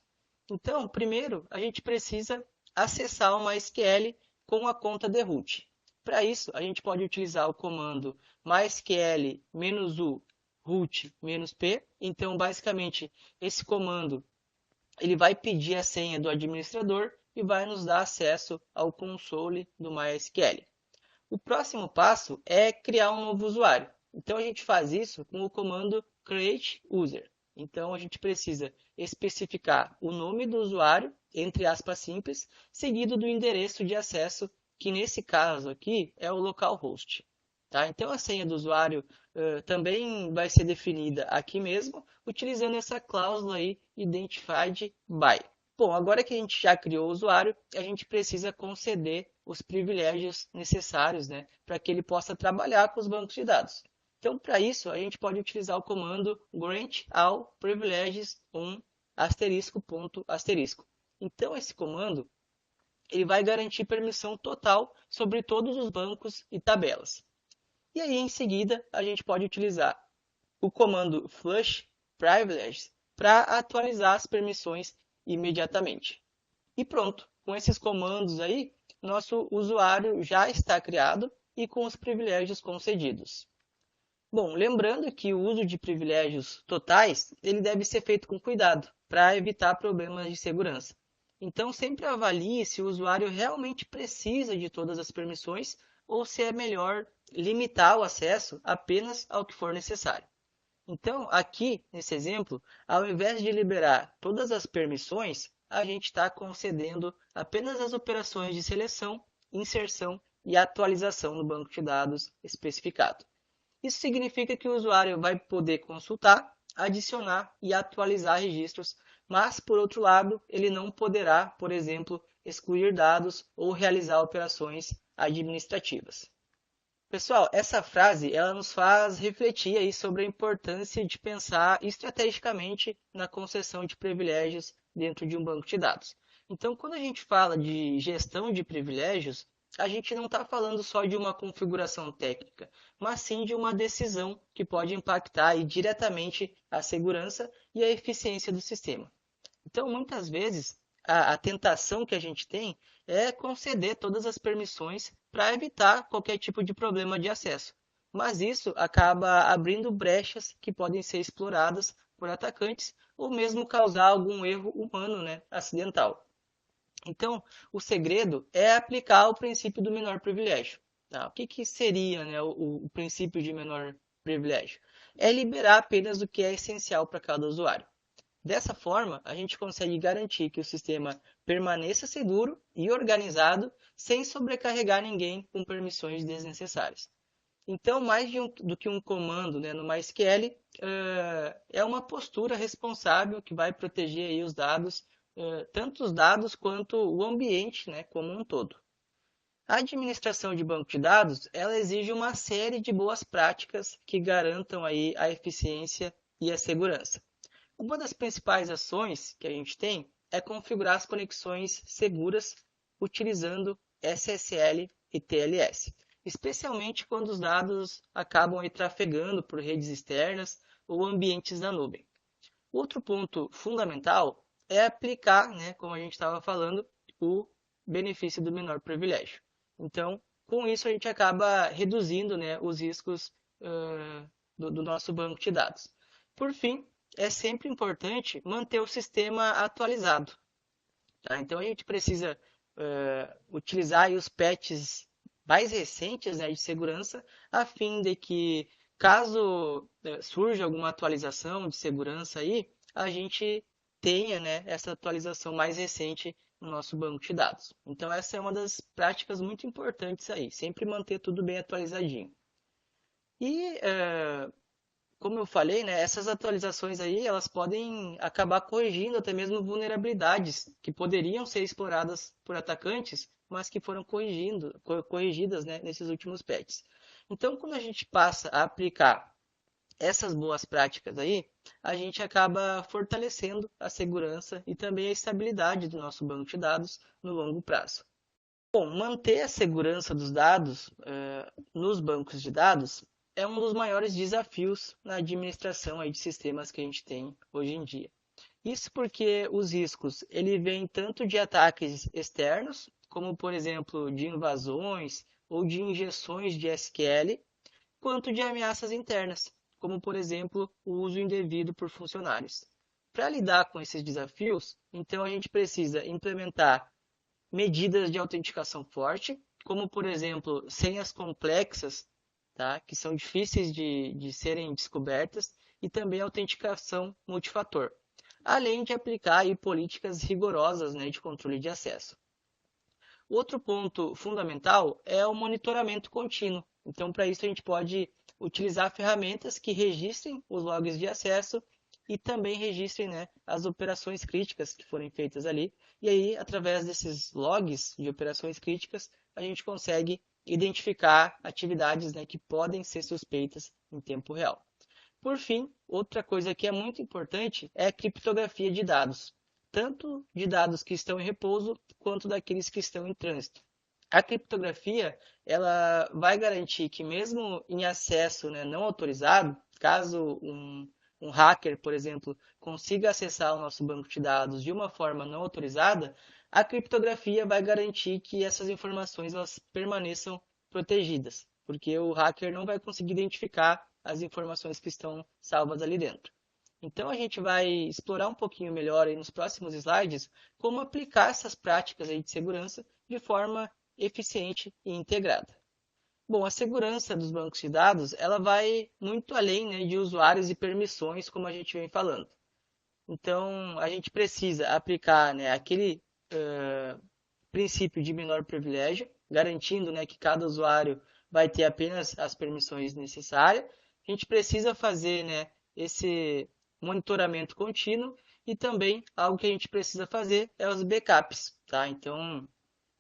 Então, primeiro, a gente precisa acessar o MySQL com a conta de root. Para isso, a gente pode utilizar o comando mysql-u root-p. Então, basicamente, esse comando ele vai pedir a senha do administrador e vai nos dar acesso ao console do MySQL. O próximo passo é criar um novo usuário. Então a gente faz isso com o comando create user. Então a gente precisa especificar o nome do usuário, entre aspas simples, seguido do endereço de acesso, que nesse caso aqui é o localhost. Tá? Então a senha do usuário também vai ser definida aqui mesmo, utilizando essa cláusula aí, identified by. Bom, agora que a gente já criou o usuário, a gente precisa conceder os privilégios necessários, né, para que ele possa trabalhar com os bancos de dados. Então, para isso, a gente pode utilizar o comando grant all privileges on asterisco ponto asterisco. Então, esse comando ele vai garantir permissão total sobre todos os bancos e tabelas. E aí, em seguida, a gente pode utilizar o comando flush privileges para atualizar as permissões imediatamente. E pronto, com esses comandos aí, nosso usuário já está criado e com os privilégios concedidos. Bom, lembrando que o uso de privilégios totais, ele deve ser feito com cuidado, para evitar problemas de segurança. Então, sempre avalie se o usuário realmente precisa de todas as permissões ou se é melhor limitar o acesso apenas ao que for necessário. Então, aqui, nesse exemplo, ao invés de liberar todas as permissões, a gente está concedendo apenas as operações de seleção, inserção e atualização no banco de dados especificado. Isso significa que o usuário vai poder consultar, adicionar e atualizar registros, mas, por outro lado, ele não poderá, por exemplo, excluir dados ou realizar operações administrativas. Pessoal, essa frase ela nos faz refletir aí sobre a importância de pensar estrategicamente na concessão de privilégios dentro de um banco de dados. Então, quando a gente fala de gestão de privilégios, a gente não está falando só de uma configuração técnica, mas sim de uma decisão que pode impactar aí diretamente a segurança e a eficiência do sistema. Então, muitas vezes, a tentação que a gente tem é conceder todas as permissões para evitar qualquer tipo de problema de acesso. Mas isso acaba abrindo brechas que podem ser exploradas por atacantes ou mesmo causar algum erro humano, né, acidental. Então, o segredo é aplicar o princípio do menor privilégio. Tá? O que seria, né, o princípio de menor privilégio? É liberar apenas o que é essencial para cada usuário. Dessa forma, a gente consegue garantir que o sistema permaneça seguro e organizado sem sobrecarregar ninguém com permissões desnecessárias. Então, do que um comando, né, no MySQL, é uma postura responsável que vai proteger aí os dados, tanto os dados quanto o ambiente, né, como um todo. A administração de banco de dados, ela exige uma série de boas práticas que garantam aí a eficiência e a segurança. Uma das principais ações que a gente tem é configurar as conexões seguras utilizando SSL e TLS, especialmente quando os dados acabam aí trafegando por redes externas ou ambientes da nuvem. Outro ponto fundamental é aplicar, né, como a gente estava falando, o benefício do menor privilégio. Então, com isso a gente acaba reduzindo, né, os riscos do nosso banco de dados. Por fim, é sempre importante manter o sistema atualizado. Tá? Então a gente precisa utilizar aí os patches mais recentes, né, de segurança, a fim de que, caso surja alguma atualização de segurança aí, a gente tenha, né, essa atualização mais recente no nosso banco de dados. Então essa é uma das práticas muito importantes aí, sempre manter tudo bem atualizadinho. E como eu falei, né, essas atualizações aí, elas podem acabar corrigindo até mesmo vulnerabilidades que poderiam ser exploradas por atacantes, mas que foram corrigidas, né, nesses últimos patches. Então, quando a gente passa a aplicar essas boas práticas aí, a gente acaba fortalecendo a segurança e também a estabilidade do nosso banco de dados no longo prazo. Bom, manter a segurança dos dados nos bancos de dados é um dos maiores desafios na administração aí de sistemas que a gente tem hoje em dia. Isso porque os riscos ele vêm tanto de ataques externos, como por exemplo de invasões ou de injeções de SQL, quanto de ameaças internas, como por exemplo o uso indevido por funcionários. Para lidar com esses desafios, então a gente precisa implementar medidas de autenticação forte, como por exemplo senhas complexas, tá? Que são difíceis de serem descobertas, e também autenticação multifator, além de aplicar aí, políticas rigorosas, né, de controle de acesso. Outro ponto fundamental é o monitoramento contínuo. Então, para isso, a gente pode utilizar ferramentas que registrem os logs de acesso e também registrem, né, as operações críticas que forem feitas ali. E aí, através desses logs de operações críticas, a gente consegue identificar atividades, né, que podem ser suspeitas em tempo real. Por fim, outra coisa que é muito importante é a criptografia de dados, tanto de dados que estão em repouso quanto daqueles que estão em trânsito. A criptografia ela vai garantir que mesmo em acesso, né, não autorizado, caso um hacker, por exemplo, consiga acessar o nosso banco de dados de uma forma não autorizada, a criptografia vai garantir que essas informações elas permaneçam protegidas, porque o hacker não vai conseguir identificar as informações que estão salvas ali dentro. Então a gente vai explorar um pouquinho melhor aí nos próximos slides como aplicar essas práticas aí de segurança de forma eficiente e integrada. Bom, a segurança dos bancos de dados ela vai muito além, né, de usuários e permissões, como a gente vem falando. Então a gente precisa aplicar, né, aquele princípio de menor privilégio, garantindo, né, que cada usuário vai ter apenas as permissões necessárias. A gente precisa fazer, né, esse monitoramento contínuo e também algo que a gente precisa fazer é os backups, tá? Então,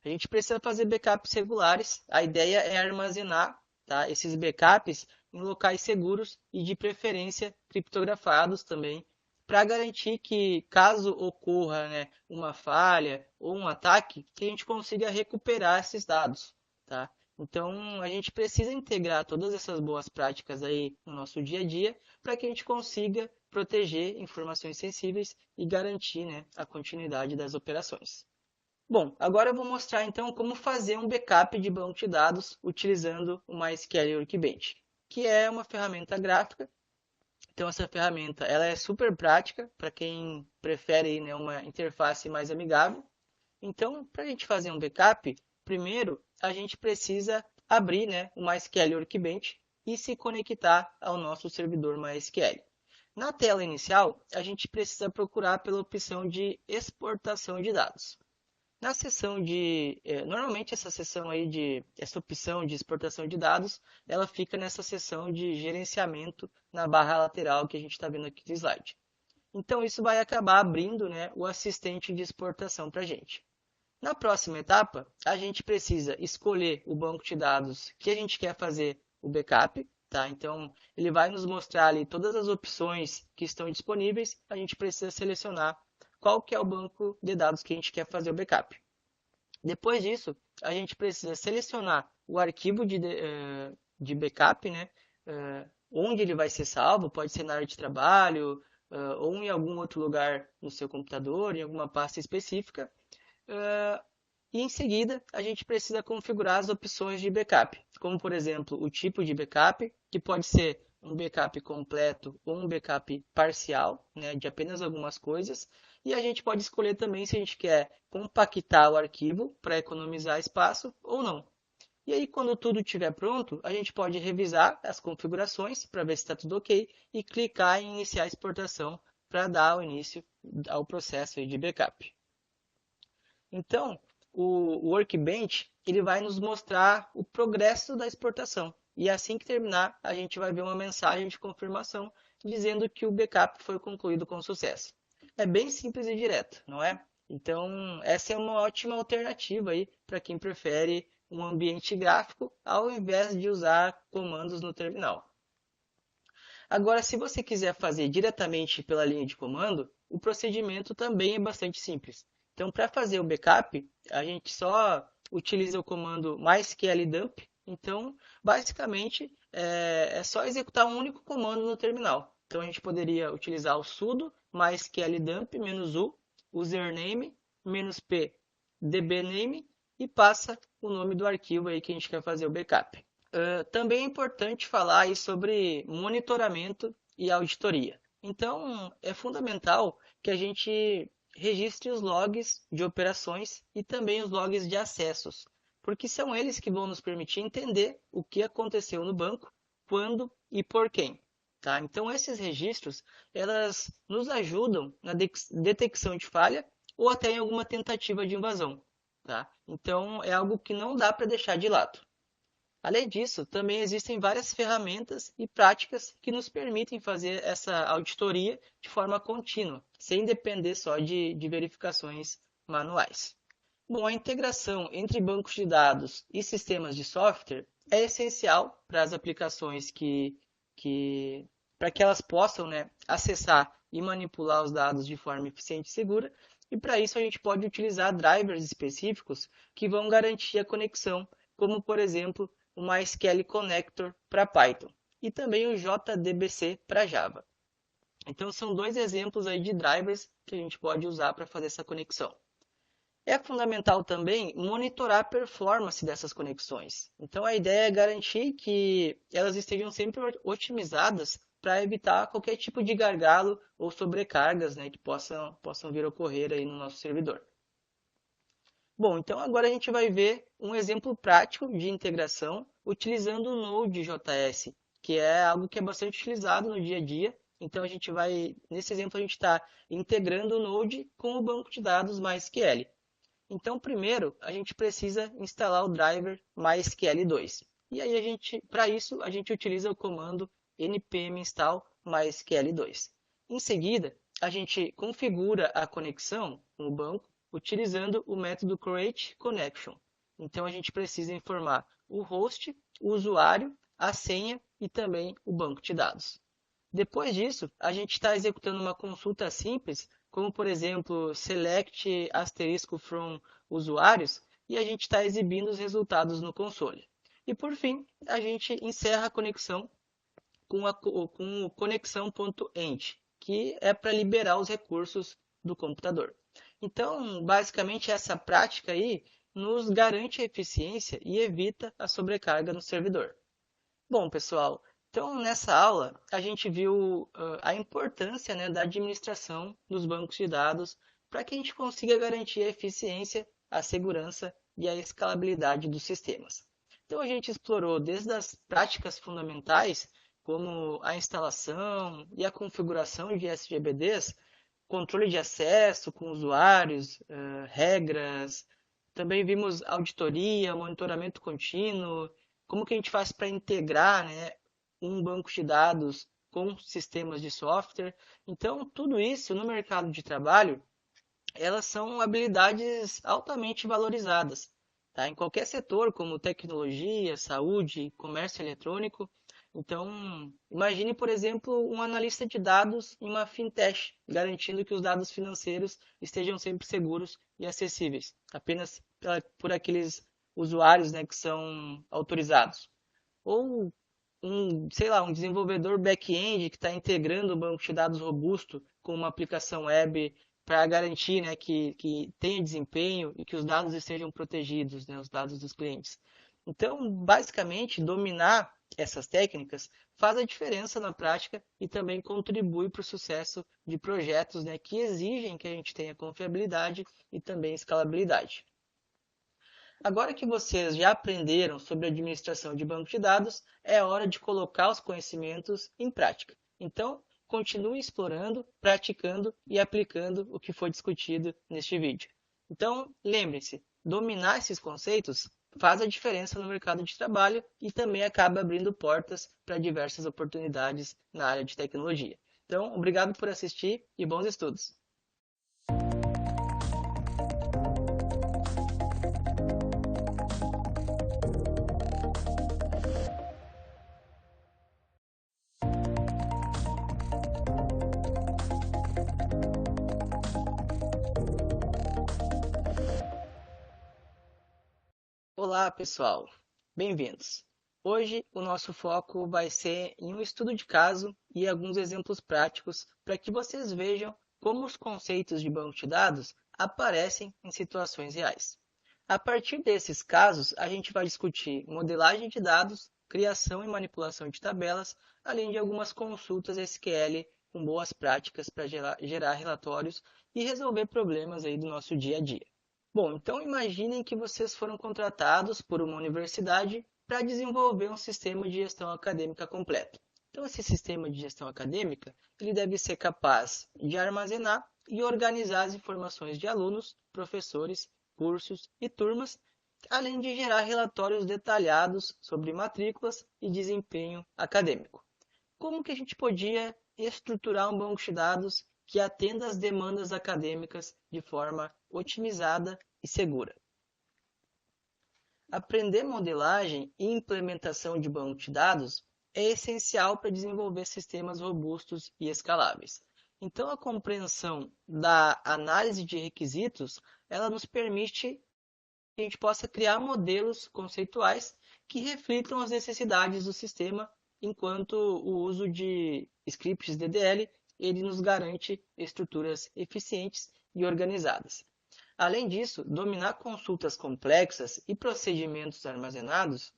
a gente precisa fazer backups regulares. A ideia é armazenar, tá, esses backups em locais seguros e de preferência criptografados também, para garantir que caso ocorra, né, uma falha ou um ataque, que a gente consiga recuperar esses dados, tá? Então a gente precisa integrar todas essas boas práticas aí no nosso dia a dia para que a gente consiga proteger informações sensíveis e garantir, né, a continuidade das operações. Bom, agora eu vou mostrar então como fazer um backup de banco de dados utilizando o MySQL Workbench, que é uma ferramenta gráfica. Então essa ferramenta ela é super prática para quem prefere, né, uma interface mais amigável. Então, para a gente fazer um backup, primeiro a gente precisa abrir, né, o MySQL Workbench e se conectar ao nosso servidor MySQL. Na tela inicial, a gente precisa procurar pela opção de exportação de dados. Na seção normalmente essa opção de exportação de dados, ela fica nessa seção de gerenciamento na barra lateral que a gente está vendo aqui no slide. Então isso vai acabar abrindo, né, o assistente de exportação para a gente. Na próxima etapa, a gente precisa escolher o banco de dados que a gente quer fazer o backup, tá? Então ele vai nos mostrar ali todas as opções que estão disponíveis, a gente precisa selecionar qual que é o banco de dados que a gente quer fazer o backup. Depois disso, a gente precisa selecionar o arquivo de backup, né? Onde ele vai ser salvo, pode ser na área de trabalho, ou em algum outro lugar no seu computador, em alguma pasta específica. E em seguida, a gente precisa configurar as opções de backup, como por exemplo, o tipo de backup, que pode ser um backup completo ou um backup parcial, né, de apenas algumas coisas. E a gente pode escolher também se a gente quer compactar o arquivo para economizar espaço ou não. E aí, quando tudo estiver pronto, a gente pode revisar as configurações para ver se está tudo ok e clicar em iniciar a exportação para dar o início ao processo de backup. Então, o Workbench ele vai nos mostrar o progresso da exportação. E assim que terminar, a gente vai ver uma mensagem de confirmação dizendo que o backup foi concluído com sucesso. É bem simples e direto, não é? Então, essa é uma ótima alternativa aí para quem prefere um ambiente gráfico ao invés de usar comandos no terminal. Agora, se você quiser fazer diretamente pela linha de comando, o procedimento também é bastante simples. Então, para fazer o backup, a gente só utiliza o comando mysqldump. Então, basicamente, é só executar um único comando no terminal. Então, a gente poderia utilizar o sudo mysqldump -u username -p dbname e passa o nome do arquivo aí que a gente quer fazer o backup. Também é importante falar aí sobre monitoramento e auditoria. Então, é fundamental que a gente registre os logs de operações e também os logs de acessos, porque são eles que vão nos permitir entender o que aconteceu no banco, quando e por quem. Tá? Então, esses registros, elas nos ajudam na detecção de falha ou até em alguma tentativa de invasão. Tá? Então, é algo que não dá para deixar de lado. Além disso, também existem várias ferramentas e práticas que nos permitem fazer essa auditoria de forma contínua, sem depender só de verificações manuais. Bom, a integração entre bancos de dados e sistemas de software é essencial para as aplicações para que elas possam, né, acessar e manipular os dados de forma eficiente e segura. E para isso a gente pode utilizar drivers específicos que vão garantir a conexão, como por exemplo o MySQL Connector para Python e também o JDBC para Java. Então são dois exemplos aí de drivers que a gente pode usar para fazer essa conexão. É fundamental também monitorar a performance dessas conexões. Então a ideia é garantir que elas estejam sempre otimizadas para evitar qualquer tipo de gargalo ou sobrecargas, né, que possam vir a ocorrer aí no nosso servidor. Bom, então agora a gente vai ver um exemplo prático de integração utilizando o Node.js, que é algo que é bastante utilizado no dia a dia. Então nesse exemplo a gente está integrando o Node com o banco de dados MySQL. Então primeiro a gente precisa instalar o driver MySQL2. E aí para isso a gente utiliza o comando npm install MySQL2. Em seguida, a gente configura a conexão com o banco utilizando o método createConnection. Então a gente precisa informar o host, o usuário, a senha e também o banco de dados. Depois disso, a gente está executando uma consulta simples, como por exemplo, select asterisco from usuários, e a gente está exibindo os resultados no console. E por fim, a gente encerra a conexão com o conexão.end, que é para liberar os recursos do computador. Então, basicamente, essa prática aí nos garante a eficiência e evita a sobrecarga no servidor. Bom, pessoal, então nessa aula a gente viu a importância, né, da administração dos bancos de dados para que a gente consiga garantir a eficiência, a segurança e a escalabilidade dos sistemas. Então a gente explorou desde as práticas fundamentais, como a instalação e a configuração de SGBDs, controle de acesso com usuários, regras. Também vimos auditoria, monitoramento contínuo, como que a gente faz para integrar, né, um banco de dados com sistemas de software. Então, tudo isso no mercado de trabalho, elas são habilidades altamente valorizadas. Tá? Em qualquer setor, como tecnologia, saúde, comércio eletrônico. Então, imagine, por exemplo, um analista de dados em uma fintech, garantindo que os dados financeiros estejam sempre seguros e acessíveis, apenas por aqueles usuários, né, que são autorizados. Ou sei lá, um desenvolvedor back-end que está integrando um banco de dados robusto com uma aplicação web para garantir, né, que tenha desempenho e que os dados estejam protegidos, né, os dados dos clientes. Então, basicamente, dominar essas técnicas faz a diferença na prática e também contribui para o sucesso de projetos, né, que exigem que a gente tenha confiabilidade e também escalabilidade. Agora que vocês já aprenderam sobre administração de banco de dados, é hora de colocar os conhecimentos em prática. Então, continue explorando, praticando e aplicando o que foi discutido neste vídeo. Então, lembre-se, dominar esses conceitos faz a diferença no mercado de trabalho e também acaba abrindo portas para diversas oportunidades na área de tecnologia. Então, obrigado por assistir e bons estudos! Olá, pessoal! Bem-vindos! Hoje o nosso foco vai ser em um estudo de caso e alguns exemplos práticos para que vocês vejam como os conceitos de banco de dados aparecem em situações reais. A partir desses casos, a gente vai discutir modelagem de dados, criação e manipulação de tabelas, além de algumas consultas SQL com boas práticas para gerar relatórios e resolver problemas aí do nosso dia a dia. Bom, então imaginem que vocês foram contratados por uma universidade para desenvolver um sistema de gestão acadêmica completo. Então, esse sistema de gestão acadêmica ele deve ser capaz de armazenar e organizar as informações de alunos, professores, cursos e turmas, além de gerar relatórios detalhados sobre matrículas e desempenho acadêmico. Como que a gente podia estruturar um banco de dados que atenda às demandas acadêmicas de forma otimizada e segura? Aprender modelagem e implementação de banco de dados é essencial para desenvolver sistemas robustos e escaláveis. Então, a compreensão da análise de requisitos, ela nos permite que a gente possa criar modelos conceituais que reflitam as necessidades do sistema, enquanto o uso de scripts DDL ele nos garante estruturas eficientes e organizadas. Além disso, dominar consultas complexas e procedimentos armazenados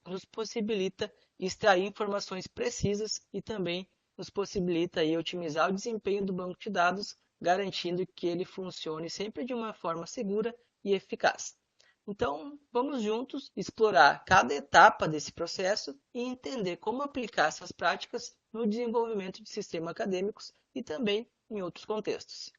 nos possibilita extrair informações precisas e também nos possibilita aí, otimizar o desempenho do banco de dados, garantindo que ele funcione sempre de uma forma segura e eficaz. Então, vamos juntos explorar cada etapa desse processo e entender como aplicar essas práticas no desenvolvimento de sistemas acadêmicos e também em outros contextos.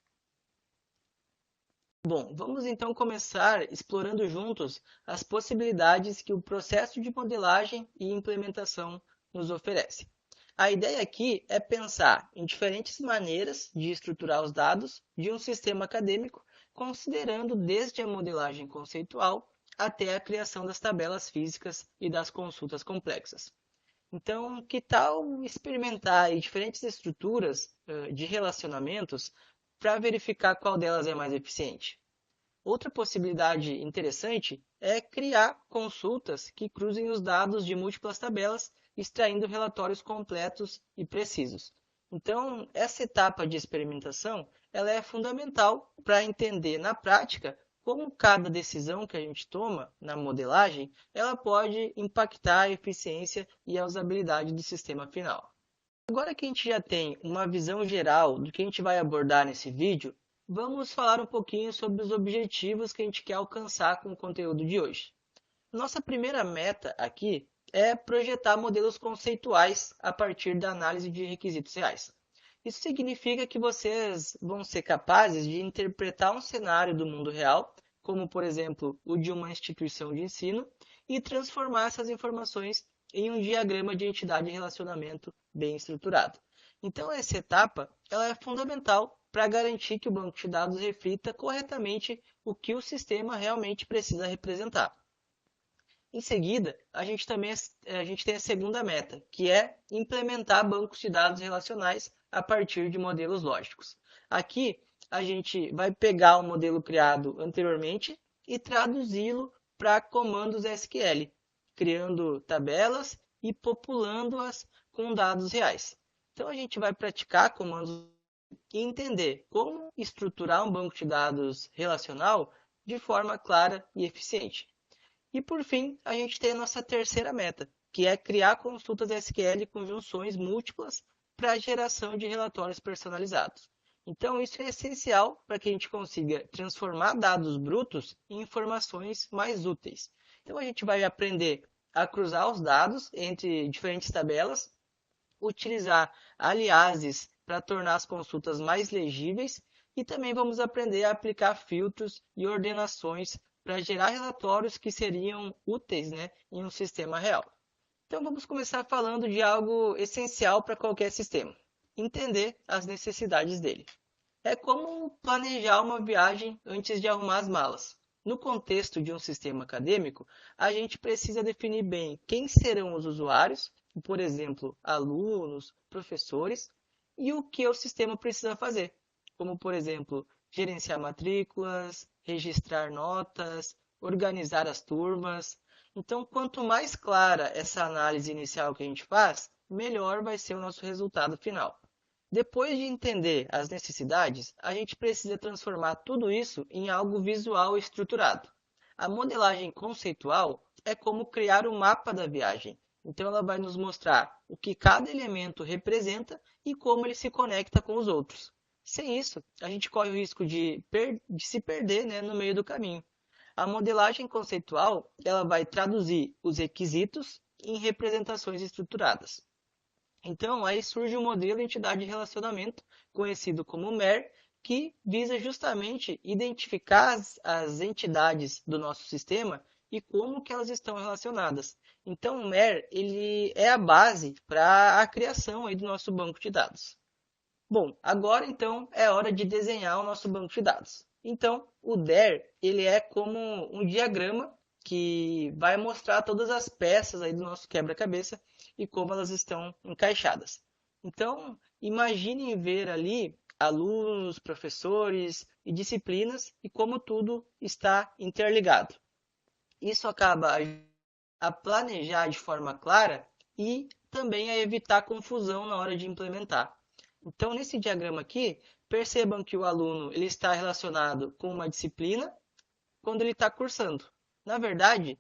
Bom, vamos então começar explorando juntos as possibilidades que o processo de modelagem e implementação nos oferece. A ideia aqui é pensar em diferentes maneiras de estruturar os dados de um sistema acadêmico, considerando desde a modelagem conceitual até a criação das tabelas físicas e das consultas complexas. Então, que tal experimentar diferentes estruturas de relacionamentos para verificar qual delas é mais eficiente? Outra possibilidade interessante é criar consultas que cruzem os dados de múltiplas tabelas, extraindo relatórios completos e precisos. Então, essa etapa de experimentação ela é fundamental para entender na prática como cada decisão que a gente toma na modelagem ela pode impactar a eficiência e a usabilidade do sistema final. Agora que a gente já tem uma visão geral do que a gente vai abordar nesse vídeo, vamos falar um pouquinho sobre os objetivos que a gente quer alcançar com o conteúdo de hoje. Nossa primeira meta aqui é projetar modelos conceituais a partir da análise de requisitos reais. Isso significa que vocês vão ser capazes de interpretar um cenário do mundo real, como por exemplo o de uma instituição de ensino, e transformar essas informações em um diagrama de entidade e relacionamento bem estruturado. Então essa etapa ela é fundamental para garantir que o banco de dados reflita corretamente o que o sistema realmente precisa representar. Em seguida, a gente tem a segunda meta, que é implementar bancos de dados relacionais a partir de modelos lógicos. Aqui, a gente vai pegar o modelo criado anteriormente e traduzi-lo para comandos SQL, criando tabelas e populando-as com dados reais. Então, a gente vai praticar comandos e entender como estruturar um banco de dados relacional de forma clara e eficiente. E por fim, a gente tem a nossa terceira meta, que é criar consultas SQL com junções múltiplas para a geração de relatórios personalizados. Então, isso é essencial para que a gente consiga transformar dados brutos em informações mais úteis. Então, a gente vai aprender a cruzar os dados entre diferentes tabelas, utilizar aliases para tornar as consultas mais legíveis e também vamos aprender a aplicar filtros e ordenações para gerar relatórios que seriam úteis, né, em um sistema real. Então vamos começar falando de algo essencial para qualquer sistema: entender as necessidades dele. É como planejar uma viagem antes de arrumar as malas. No contexto de um sistema acadêmico, a gente precisa definir bem quem serão os usuários, por exemplo, alunos, professores, e o que o sistema precisa fazer, como, por exemplo, gerenciar matrículas, registrar notas, organizar as turmas. Então, quanto mais clara essa análise inicial que a gente faz, melhor vai ser o nosso resultado final. Depois de entender as necessidades, a gente precisa transformar tudo isso em algo visual e estruturado. A modelagem conceitual é como criar um mapa da viagem. Então, ela vai nos mostrar o que cada elemento representa e como ele se conecta com os outros. Sem isso, a gente corre o risco de se perder, né, no meio do caminho. A modelagem conceitual ela vai traduzir os requisitos em representações estruturadas. Então, aí surge o modelo entidade de relacionamento, conhecido como MER, que visa justamente identificar as entidades do nosso sistema e como que elas estão relacionadas. Então, o MER ele é a base para a criação aí do nosso banco de dados. Bom, agora então é hora de desenhar o nosso banco de dados. Então, o DER ele é como um diagrama que vai mostrar todas as peças aí do nosso quebra-cabeça e como elas estão encaixadas. Então, imaginem ver ali alunos, professores e disciplinas e como tudo está interligado. Isso acaba a planejar de forma clara e também a evitar confusão na hora de implementar. Então, nesse diagrama aqui, percebam que o aluno ele está relacionado com uma disciplina quando ele está cursando. Na verdade,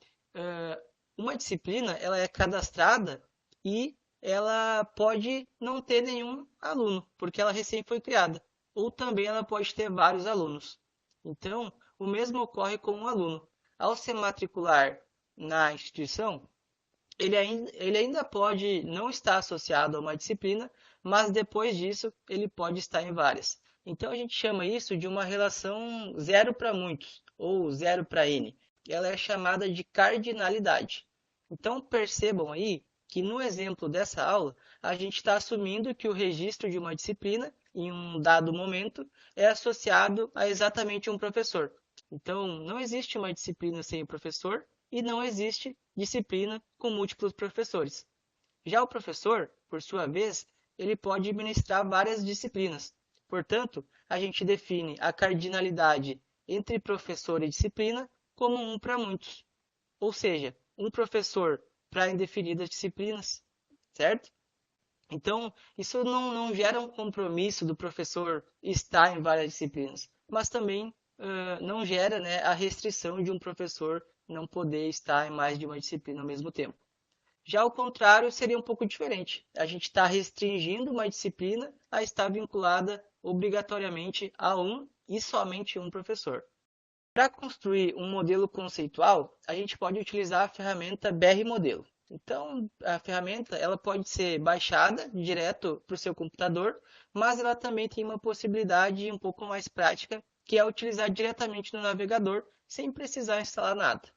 uma disciplina ela é cadastrada e ela pode não ter nenhum aluno, porque ela recém foi criada. Ou também ela pode ter vários alunos. Então, o mesmo ocorre com um aluno. Ao se matricular na instituição, ele ainda pode não estar associado a uma disciplina, mas depois disso ele pode estar em várias. Então a gente chama isso de uma relação zero para muitos, ou zero para N. Ela é chamada de cardinalidade. Então percebam aí que no exemplo dessa aula, a gente está assumindo que o registro de uma disciplina, em um dado momento, é associado a exatamente um professor. Então não existe uma disciplina sem o professor, e não existe disciplina com múltiplos professores. Já o professor, por sua vez, ele pode administrar várias disciplinas. Portanto, a gente define a cardinalidade entre professor e disciplina como um para muitos. Ou seja, um professor para indefinidas disciplinas, certo? Então, isso não gera um compromisso do professor estar em várias disciplinas, mas também não gera, né, a restrição de um professor não poder estar em mais de uma disciplina ao mesmo tempo. Já o contrário seria um pouco diferente. A gente está restringindo uma disciplina a estar vinculada obrigatoriamente a um e somente um professor. Para construir um modelo conceitual, a gente pode utilizar a ferramenta BR Modelo. Então, a ferramenta ela pode ser baixada direto para o seu computador, mas ela também tem uma possibilidade um pouco mais prática, que é utilizar diretamente no navegador, sem precisar instalar nada.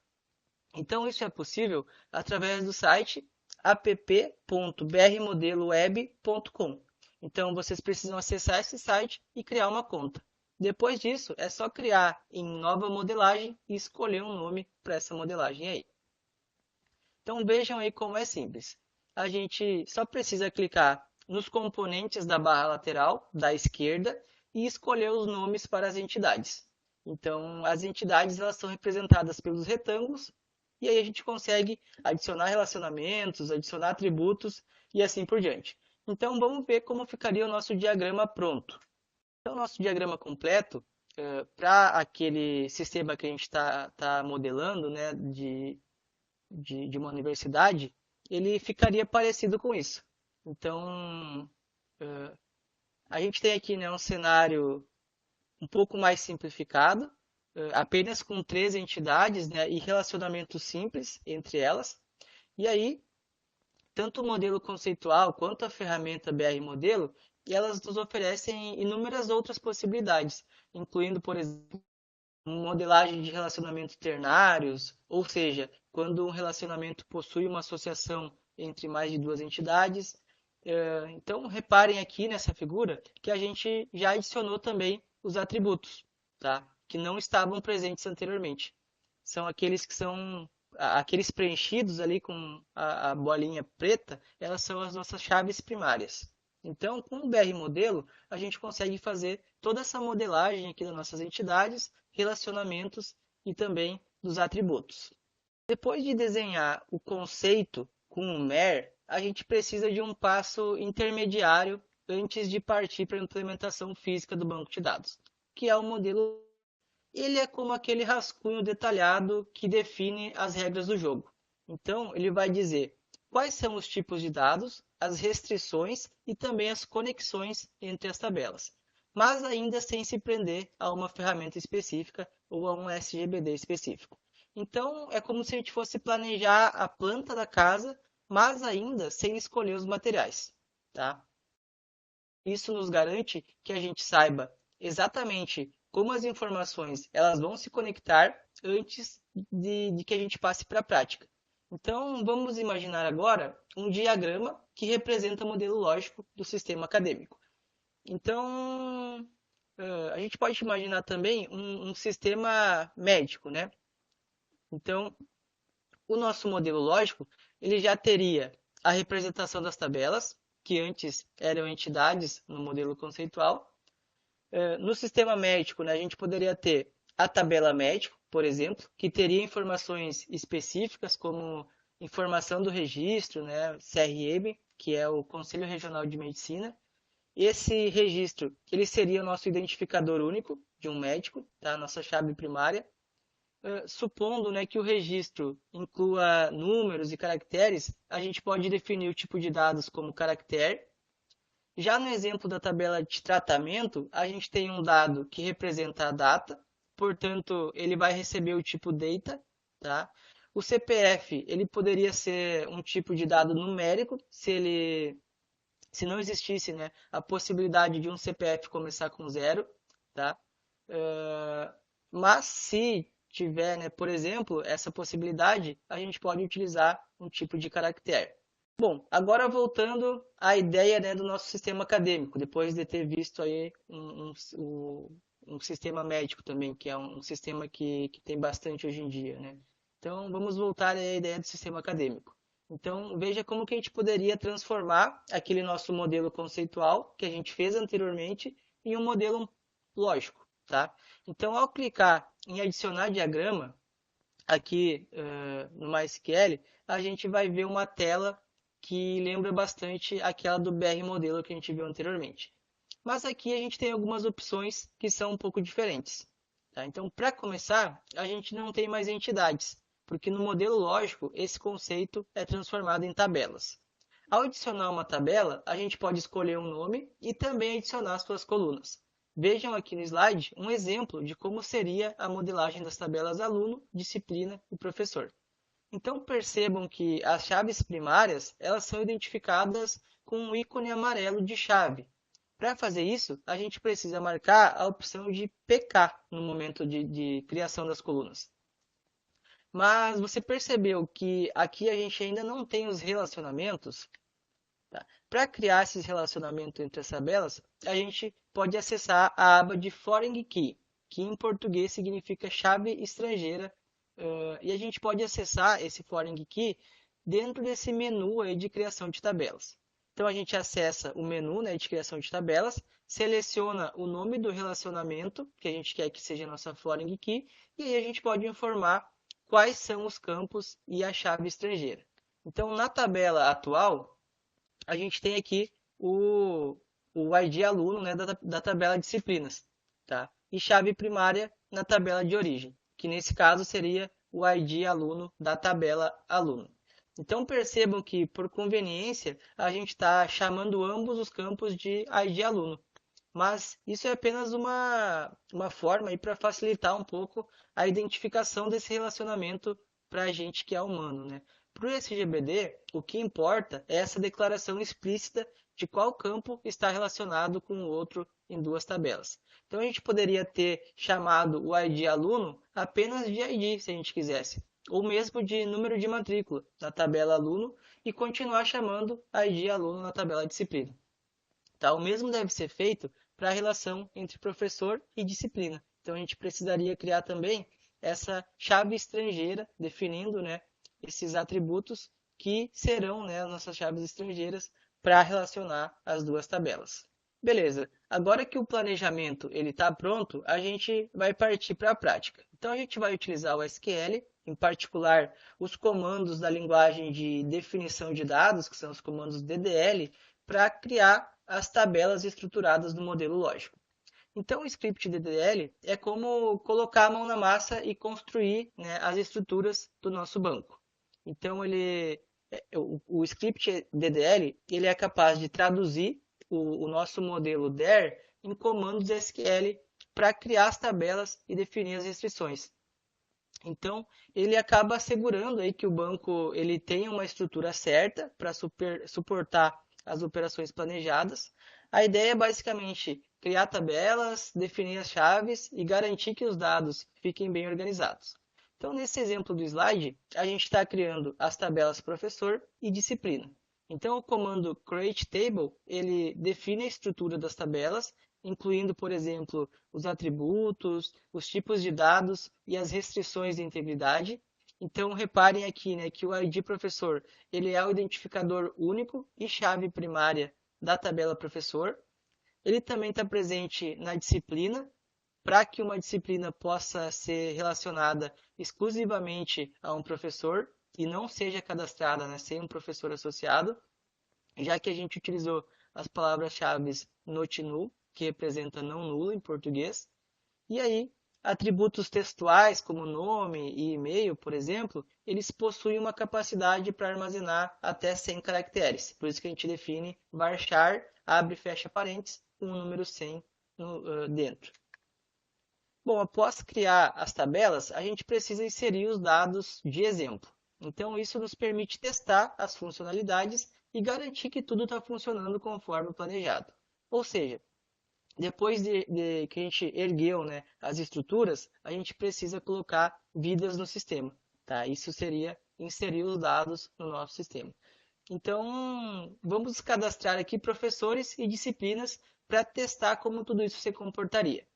Então, isso é possível através do site app.brmodeloweb.com. Então, vocês precisam acessar esse site e criar uma conta. Depois disso, é só criar em nova modelagem e escolher um nome para essa modelagem aí. Então, vejam aí como é simples. A gente só precisa clicar nos componentes da barra lateral da esquerda e escolher os nomes para as entidades. Então, as entidades elas são representadas pelos retângulos e aí a gente consegue adicionar relacionamentos, adicionar atributos e assim por diante. Então, vamos ver como ficaria o nosso diagrama pronto. Então, o nosso diagrama completo, para aquele sistema que a gente está modelando, né, de uma universidade, ele ficaria parecido com isso. Então, a gente tem aqui, né, um cenário um pouco mais simplificado, apenas com 3 entidades, né, e relacionamentos simples entre elas. E aí, tanto o modelo conceitual quanto a ferramenta BR Modelo, elas nos oferecem inúmeras outras possibilidades, incluindo, por exemplo, modelagem de relacionamentos ternários, ou seja, quando um relacionamento possui uma associação entre mais de 2 entidades. Então, reparem aqui nessa figura que a gente já adicionou também os atributos, tá? Que não estavam presentes anteriormente. São aqueles que são aqueles preenchidos ali com a bolinha preta, elas são as nossas chaves primárias. Então, com o BR Modelo, a gente consegue fazer toda essa modelagem aqui das nossas entidades, relacionamentos e também dos atributos. Depois de desenhar o conceito com o MER, a gente precisa de um passo intermediário antes de partir para a implementação física do banco de dados, que é o modelo. Ele é como aquele rascunho detalhado que define as regras do jogo. Então, ele vai dizer quais são os tipos de dados, as restrições e também as conexões entre as tabelas, mas ainda sem se prender a uma ferramenta específica ou a um SGBD específico. Então, é como se a gente fosse planejar a planta da casa, mas ainda sem escolher os materiais, tá? Isso nos garante que a gente saiba exatamente como as informações elas vão se conectar antes de que a gente passe para a prática. Então, vamos imaginar agora um diagrama que representa o modelo lógico do sistema acadêmico. Então, a gente pode imaginar também um sistema médico, né? Então, o nosso modelo lógico, ele já teria a representação das tabelas, que antes eram entidades no modelo conceitual. No sistema médico, né, a gente poderia ter a tabela médico, por exemplo, que teria informações específicas, como informação do registro, né, CRM, que é o Conselho Regional de Medicina. Esse registro, ele seria o nosso identificador único de um médico, tá? Nossa chave primária. Supondo, né, que o registro inclua números e caracteres, a gente pode definir o tipo de dados como caractere. Já no exemplo da tabela de tratamento, a gente tem um dado que representa a data, portanto, ele vai receber o tipo data, tá? O CPF, ele poderia ser um tipo de dado numérico, se não existisse, né, a possibilidade de um CPF começar com zero, tá? Mas se tiver, né, por exemplo, essa possibilidade, a gente pode utilizar um tipo de caractere. Bom, agora voltando à ideia, né, do nosso sistema acadêmico, depois de ter visto aí um sistema médico também, que é um sistema que tem bastante hoje em dia, né? Então, vamos voltar à ideia do sistema acadêmico. Então, veja como que a gente poderia transformar aquele nosso modelo conceitual que a gente fez anteriormente em um modelo lógico, tá? Então, ao clicar em adicionar diagrama, aqui no MySQL, a gente vai ver uma tela que lembra bastante aquela do BR Modelo que a gente viu anteriormente. Mas aqui a gente tem algumas opções que são um pouco diferentes. Tá? Então, para começar, a gente não tem mais entidades, porque no modelo lógico esse conceito é transformado em tabelas. Ao adicionar uma tabela, a gente pode escolher um nome e também adicionar suas colunas. Vejam aqui no slide um exemplo de como seria a modelagem das tabelas aluno, disciplina e professor. Então percebam que as chaves primárias elas são identificadas com um ícone amarelo de chave. Para fazer isso, a gente precisa marcar a opção de PK no momento de criação das colunas. Mas você percebeu que aqui a gente ainda não tem os relacionamentos? Tá? Para criar esses relacionamentos entre as tabelas, a gente pode acessar a aba de Foreign Key, que em português significa chave estrangeira, e a gente pode acessar esse Foreign Key dentro desse menu aí de criação de tabelas. Então a gente acessa o menu, né, de criação de tabelas, seleciona o nome do relacionamento que a gente quer que seja a nossa Foreign Key, e aí a gente pode informar quais são os campos e a chave estrangeira. Então na tabela atual, a gente tem aqui o ID aluno, né, da tabela de disciplinas, tá? E chave primária na tabela de origem, que nesse caso seria o ID aluno da tabela aluno. Então percebam que, por conveniência, a gente está chamando ambos os campos de ID aluno. Mas isso é apenas uma forma para facilitar um pouco a identificação desse relacionamento para a gente que é humano, né? Para o SGBD, o que importa é essa declaração explícita de qual campo está relacionado com o outro em duas tabelas. Então a gente poderia ter chamado o ID aluno apenas de ID, se a gente quisesse, ou mesmo de número de matrícula na tabela aluno e continuar chamando ID aluno na tabela disciplina. Tá? O mesmo deve ser feito para a relação entre professor e disciplina. Então a gente precisaria criar também essa chave estrangeira, definindo, né, esses atributos que serão, né, as nossas chaves estrangeiras para relacionar as duas tabelas. Beleza, agora que o planejamento está pronto, a gente vai partir para a prática. Então a gente vai utilizar o SQL, em particular os comandos da linguagem de definição de dados, que são os comandos DDL, para criar as tabelas estruturadas do modelo lógico. Então, o script DDL é como colocar a mão na massa e construir, né, as estruturas do nosso banco. Então, o script DDL ele é capaz de traduzir o nosso modelo DER em comandos SQL para criar as tabelas e definir as restrições. Então, ele acaba assegurando aí que o banco ele tenha uma estrutura certa para suportar as operações planejadas. A ideia é basicamente criar tabelas, definir as chaves e garantir que os dados fiquem bem organizados. Então, nesse exemplo do slide, a gente está criando as tabelas professor e disciplina. Então, o comando createTable, ele define a estrutura das tabelas, incluindo, por exemplo, os atributos, os tipos de dados e as restrições de integridade. Então, reparem aqui, né, que o ID professor ele é o identificador único e chave primária da tabela professor. Ele também está presente na disciplina, para que uma disciplina possa ser relacionada exclusivamente a um professor e não seja cadastrada, né, sem um professor associado, já que a gente utilizou as palavras-chave not null, que representa não nulo em português. E aí, atributos textuais como nome e e-mail, por exemplo, eles possuem uma capacidade para armazenar até 100 caracteres. Por isso que a gente define varchar, abre e fecha parênteses, com o número 100 dentro. Bom, após criar as tabelas, a gente precisa inserir os dados de exemplo. Então, isso nos permite testar as funcionalidades e garantir que tudo está funcionando conforme planejado. Ou seja, depois de que a gente ergueu, né, as estruturas, a gente precisa colocar vidas no sistema. Tá? Isso seria inserir os dados no nosso sistema. Então, vamos cadastrar aqui professores e disciplinas para testar como tudo isso se comportaria.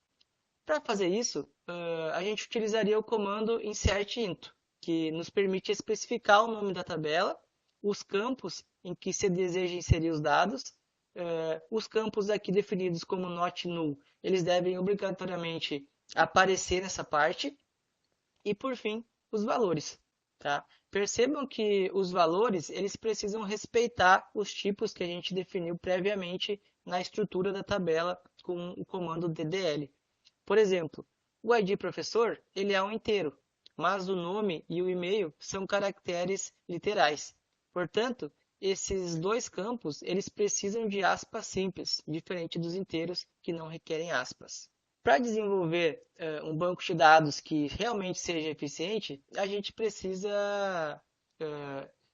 Para fazer isso, a gente utilizaria o comando insertInto, que nos permite especificar o nome da tabela, os campos em que se deseja inserir os dados, os campos aqui definidos como not null, eles devem obrigatoriamente aparecer nessa parte, e por fim, os valores. Tá? Percebam que os valores eles precisam respeitar os tipos que a gente definiu previamente na estrutura da tabela com o comando DDL. Por exemplo, o ID professor ele é um inteiro, mas o nome e o e-mail são caracteres literais. Portanto, esses dois campos eles precisam de aspas simples, diferente dos inteiros que não requerem aspas. Para desenvolver um banco de dados que realmente seja eficiente, a gente precisa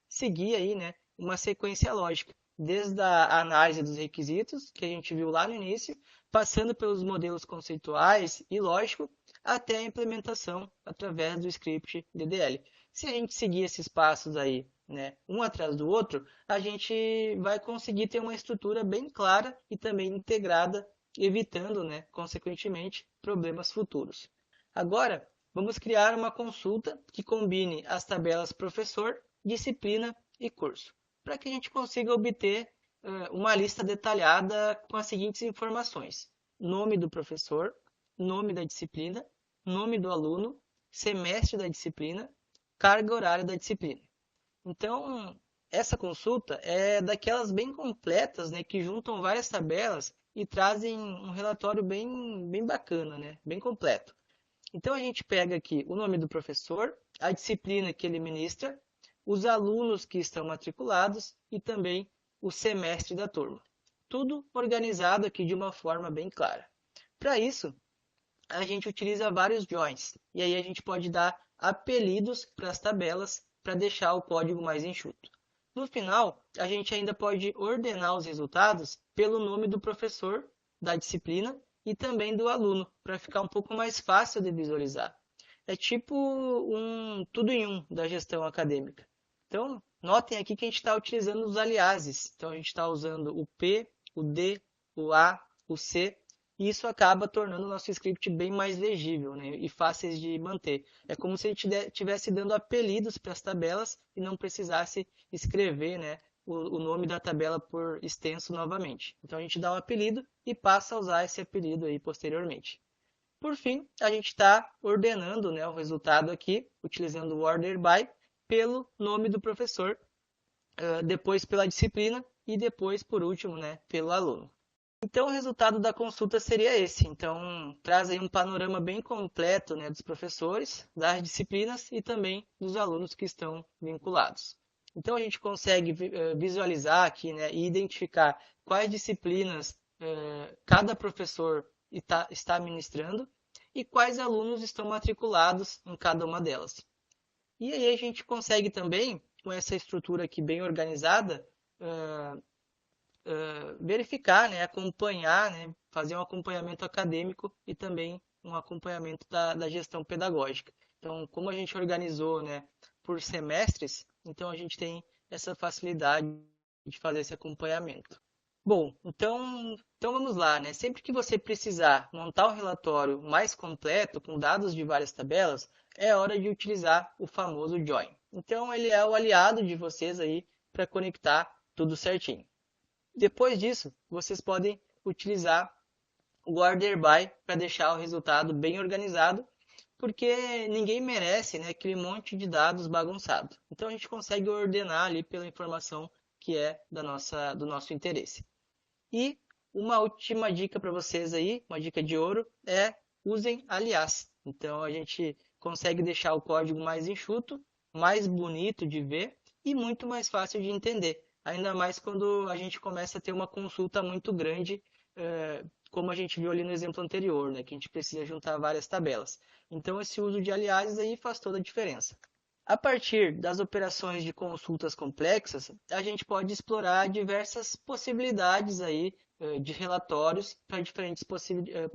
seguir aí, né, uma sequência lógica, desde a análise dos requisitos, que a gente viu lá no início, passando pelos modelos conceituais e lógico, até a implementação através do script DDL. Se a gente seguir esses passos aí, né, um atrás do outro, a gente vai conseguir ter uma estrutura bem clara e também integrada, evitando, né, consequentemente, problemas futuros. Agora, vamos criar uma consulta que combine as tabelas professor, disciplina e curso, para que a gente consiga obter uma lista detalhada com as seguintes informações: nome do professor, nome da disciplina, nome do aluno, semestre da disciplina, carga horária da disciplina. Então, essa consulta é daquelas bem completas, né, que juntam várias tabelas e trazem um relatório bem bacana, né, bem completo. Então, a gente pega aqui o nome do professor, a disciplina que ele ministra, os alunos que estão matriculados e também o semestre da turma. Tudo organizado aqui de uma forma bem clara. Para isso, a gente utiliza vários joins, e aí a gente pode dar apelidos para as tabelas para deixar o código mais enxuto. No final, a gente ainda pode ordenar os resultados pelo nome do professor da disciplina e também do aluno, para ficar um pouco mais fácil de visualizar. É tipo um tudo em um da gestão acadêmica. Então, notem aqui que a gente está utilizando os aliases. Então, a gente está usando o P, o D, o A, o C, e isso acaba tornando o nosso script bem mais legível, né, e fáceis de manter. É como se a gente estivesse dando apelidos para as tabelas e não precisasse escrever, né, o nome da tabela por extenso novamente. Então a gente dá um apelido e passa a usar esse apelido aí posteriormente. Por fim, a gente está ordenando, né, o resultado aqui, utilizando o order by, pelo nome do professor, depois pela disciplina e depois, por último, né, pelo aluno. Então, o resultado da consulta seria esse. Então, traz aí um panorama bem completo, né, dos professores, das disciplinas e também dos alunos que estão vinculados. Então, a gente consegue visualizar aqui, né, e identificar quais disciplinas cada professor está ministrando e quais alunos estão matriculados em cada uma delas. E aí a gente consegue também, com essa estrutura aqui bem organizada, verificar, né, acompanhar, né, fazer um acompanhamento acadêmico e também um acompanhamento da gestão pedagógica. Então, como a gente organizou, né, por semestres, então a gente tem essa facilidade de fazer esse acompanhamento. Bom, então vamos lá, né? Sempre que você precisar montar um relatório mais completo, com dados de várias tabelas, é hora de utilizar o famoso join. Então, ele é o aliado de vocês aí para conectar tudo certinho. Depois disso, vocês podem utilizar o order by para deixar o resultado bem organizado, porque ninguém merece, né, aquele monte de dados bagunçado. Então a gente consegue ordenar ali pela informação que é do nosso interesse. E uma última dica para vocês aí, uma dica de ouro, é usem aliás. Então a gente consegue deixar o código mais enxuto, mais bonito de ver e muito mais fácil de entender. Ainda mais quando a gente começa a ter uma consulta muito grande, como a gente viu ali no exemplo anterior, né, que a gente precisa juntar várias tabelas. Então esse uso de aliases aí faz toda a diferença. A partir das operações de consultas complexas, a gente pode explorar diversas possibilidades aí de relatórios para diferentes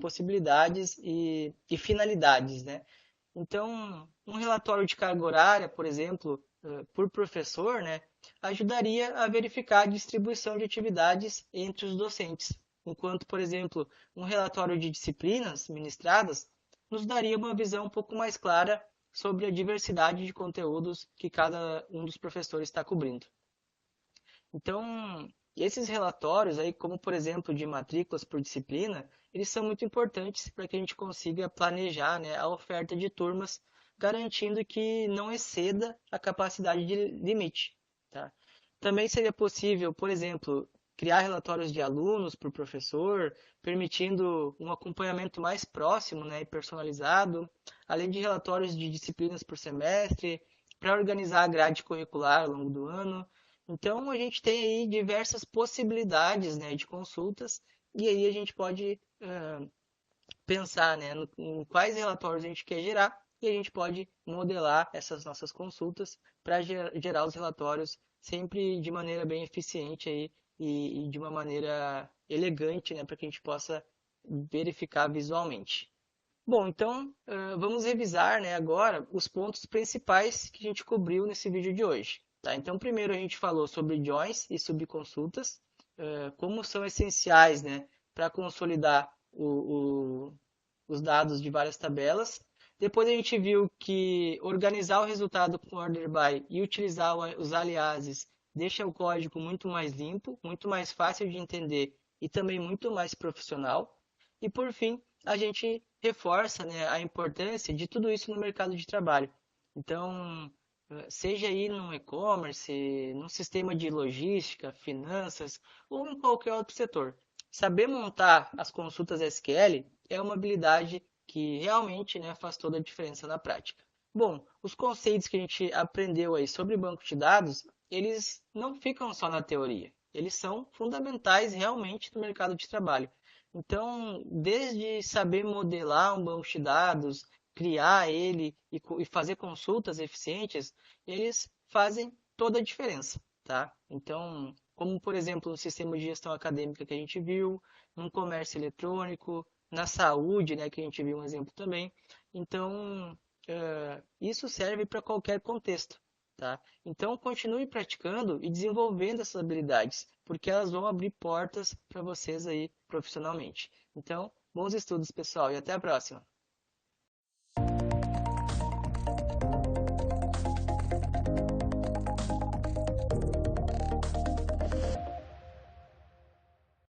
possibilidades e finalidades, né? Então, um relatório de carga horária, por exemplo, por professor, né, ajudaria a verificar a distribuição de atividades entre os docentes, enquanto, por exemplo, um relatório de disciplinas ministradas nos daria uma visão um pouco mais clara sobre a diversidade de conteúdos que cada um dos professores está cobrindo. Então, esses relatórios aí, como por exemplo de matrículas por disciplina, eles são muito importantes para que a gente consiga planejar, né, a oferta de turmas, garantindo que não exceda a capacidade de limite. Tá? Também seria possível, por exemplo, criar relatórios de alunos por professor, permitindo um acompanhamento mais próximo, né, e personalizado, além de relatórios de disciplinas por semestre, para organizar a grade curricular ao longo do ano. Então, a gente tem aí diversas possibilidades, né, de consultas, e aí a gente pode pensar, né, em quais relatórios a gente quer gerar, e a gente pode modelar essas nossas consultas para gerar os relatórios sempre de maneira bem eficiente aí, e de uma maneira elegante, né, para que a gente possa verificar visualmente. Bom, então vamos revisar, né, agora os pontos principais que a gente cobriu nesse vídeo de hoje. Tá? Então, primeiro a gente falou sobre joins e subconsultas, como são essenciais, né, para consolidar os dados de várias tabelas. Depois a gente viu que organizar o resultado com order by e utilizar os aliases deixa o código muito mais limpo, muito mais fácil de entender e também muito mais profissional. E por fim, a gente reforça, né, a importância de tudo isso no mercado de trabalho. Então, seja aí no e-commerce, no sistema de logística, finanças ou em qualquer outro setor. Saber montar as consultas SQL é uma habilidade que realmente, né, faz toda a diferença na prática. Bom, os conceitos que a gente aprendeu aí sobre banco de dados, eles não ficam só na teoria. Eles são fundamentais realmente no mercado de trabalho. Então, desde saber modelar um banco de dados, criar ele e fazer consultas eficientes, eles fazem toda a diferença, tá? Então, como por exemplo, no sistema de gestão acadêmica que a gente viu, no comércio eletrônico, na saúde, né, que a gente viu um exemplo também. Então, isso serve para qualquer contexto, tá? Então, continue praticando e desenvolvendo essas habilidades, porque elas vão abrir portas para vocês aí profissionalmente. Então, bons estudos, pessoal, e até a próxima.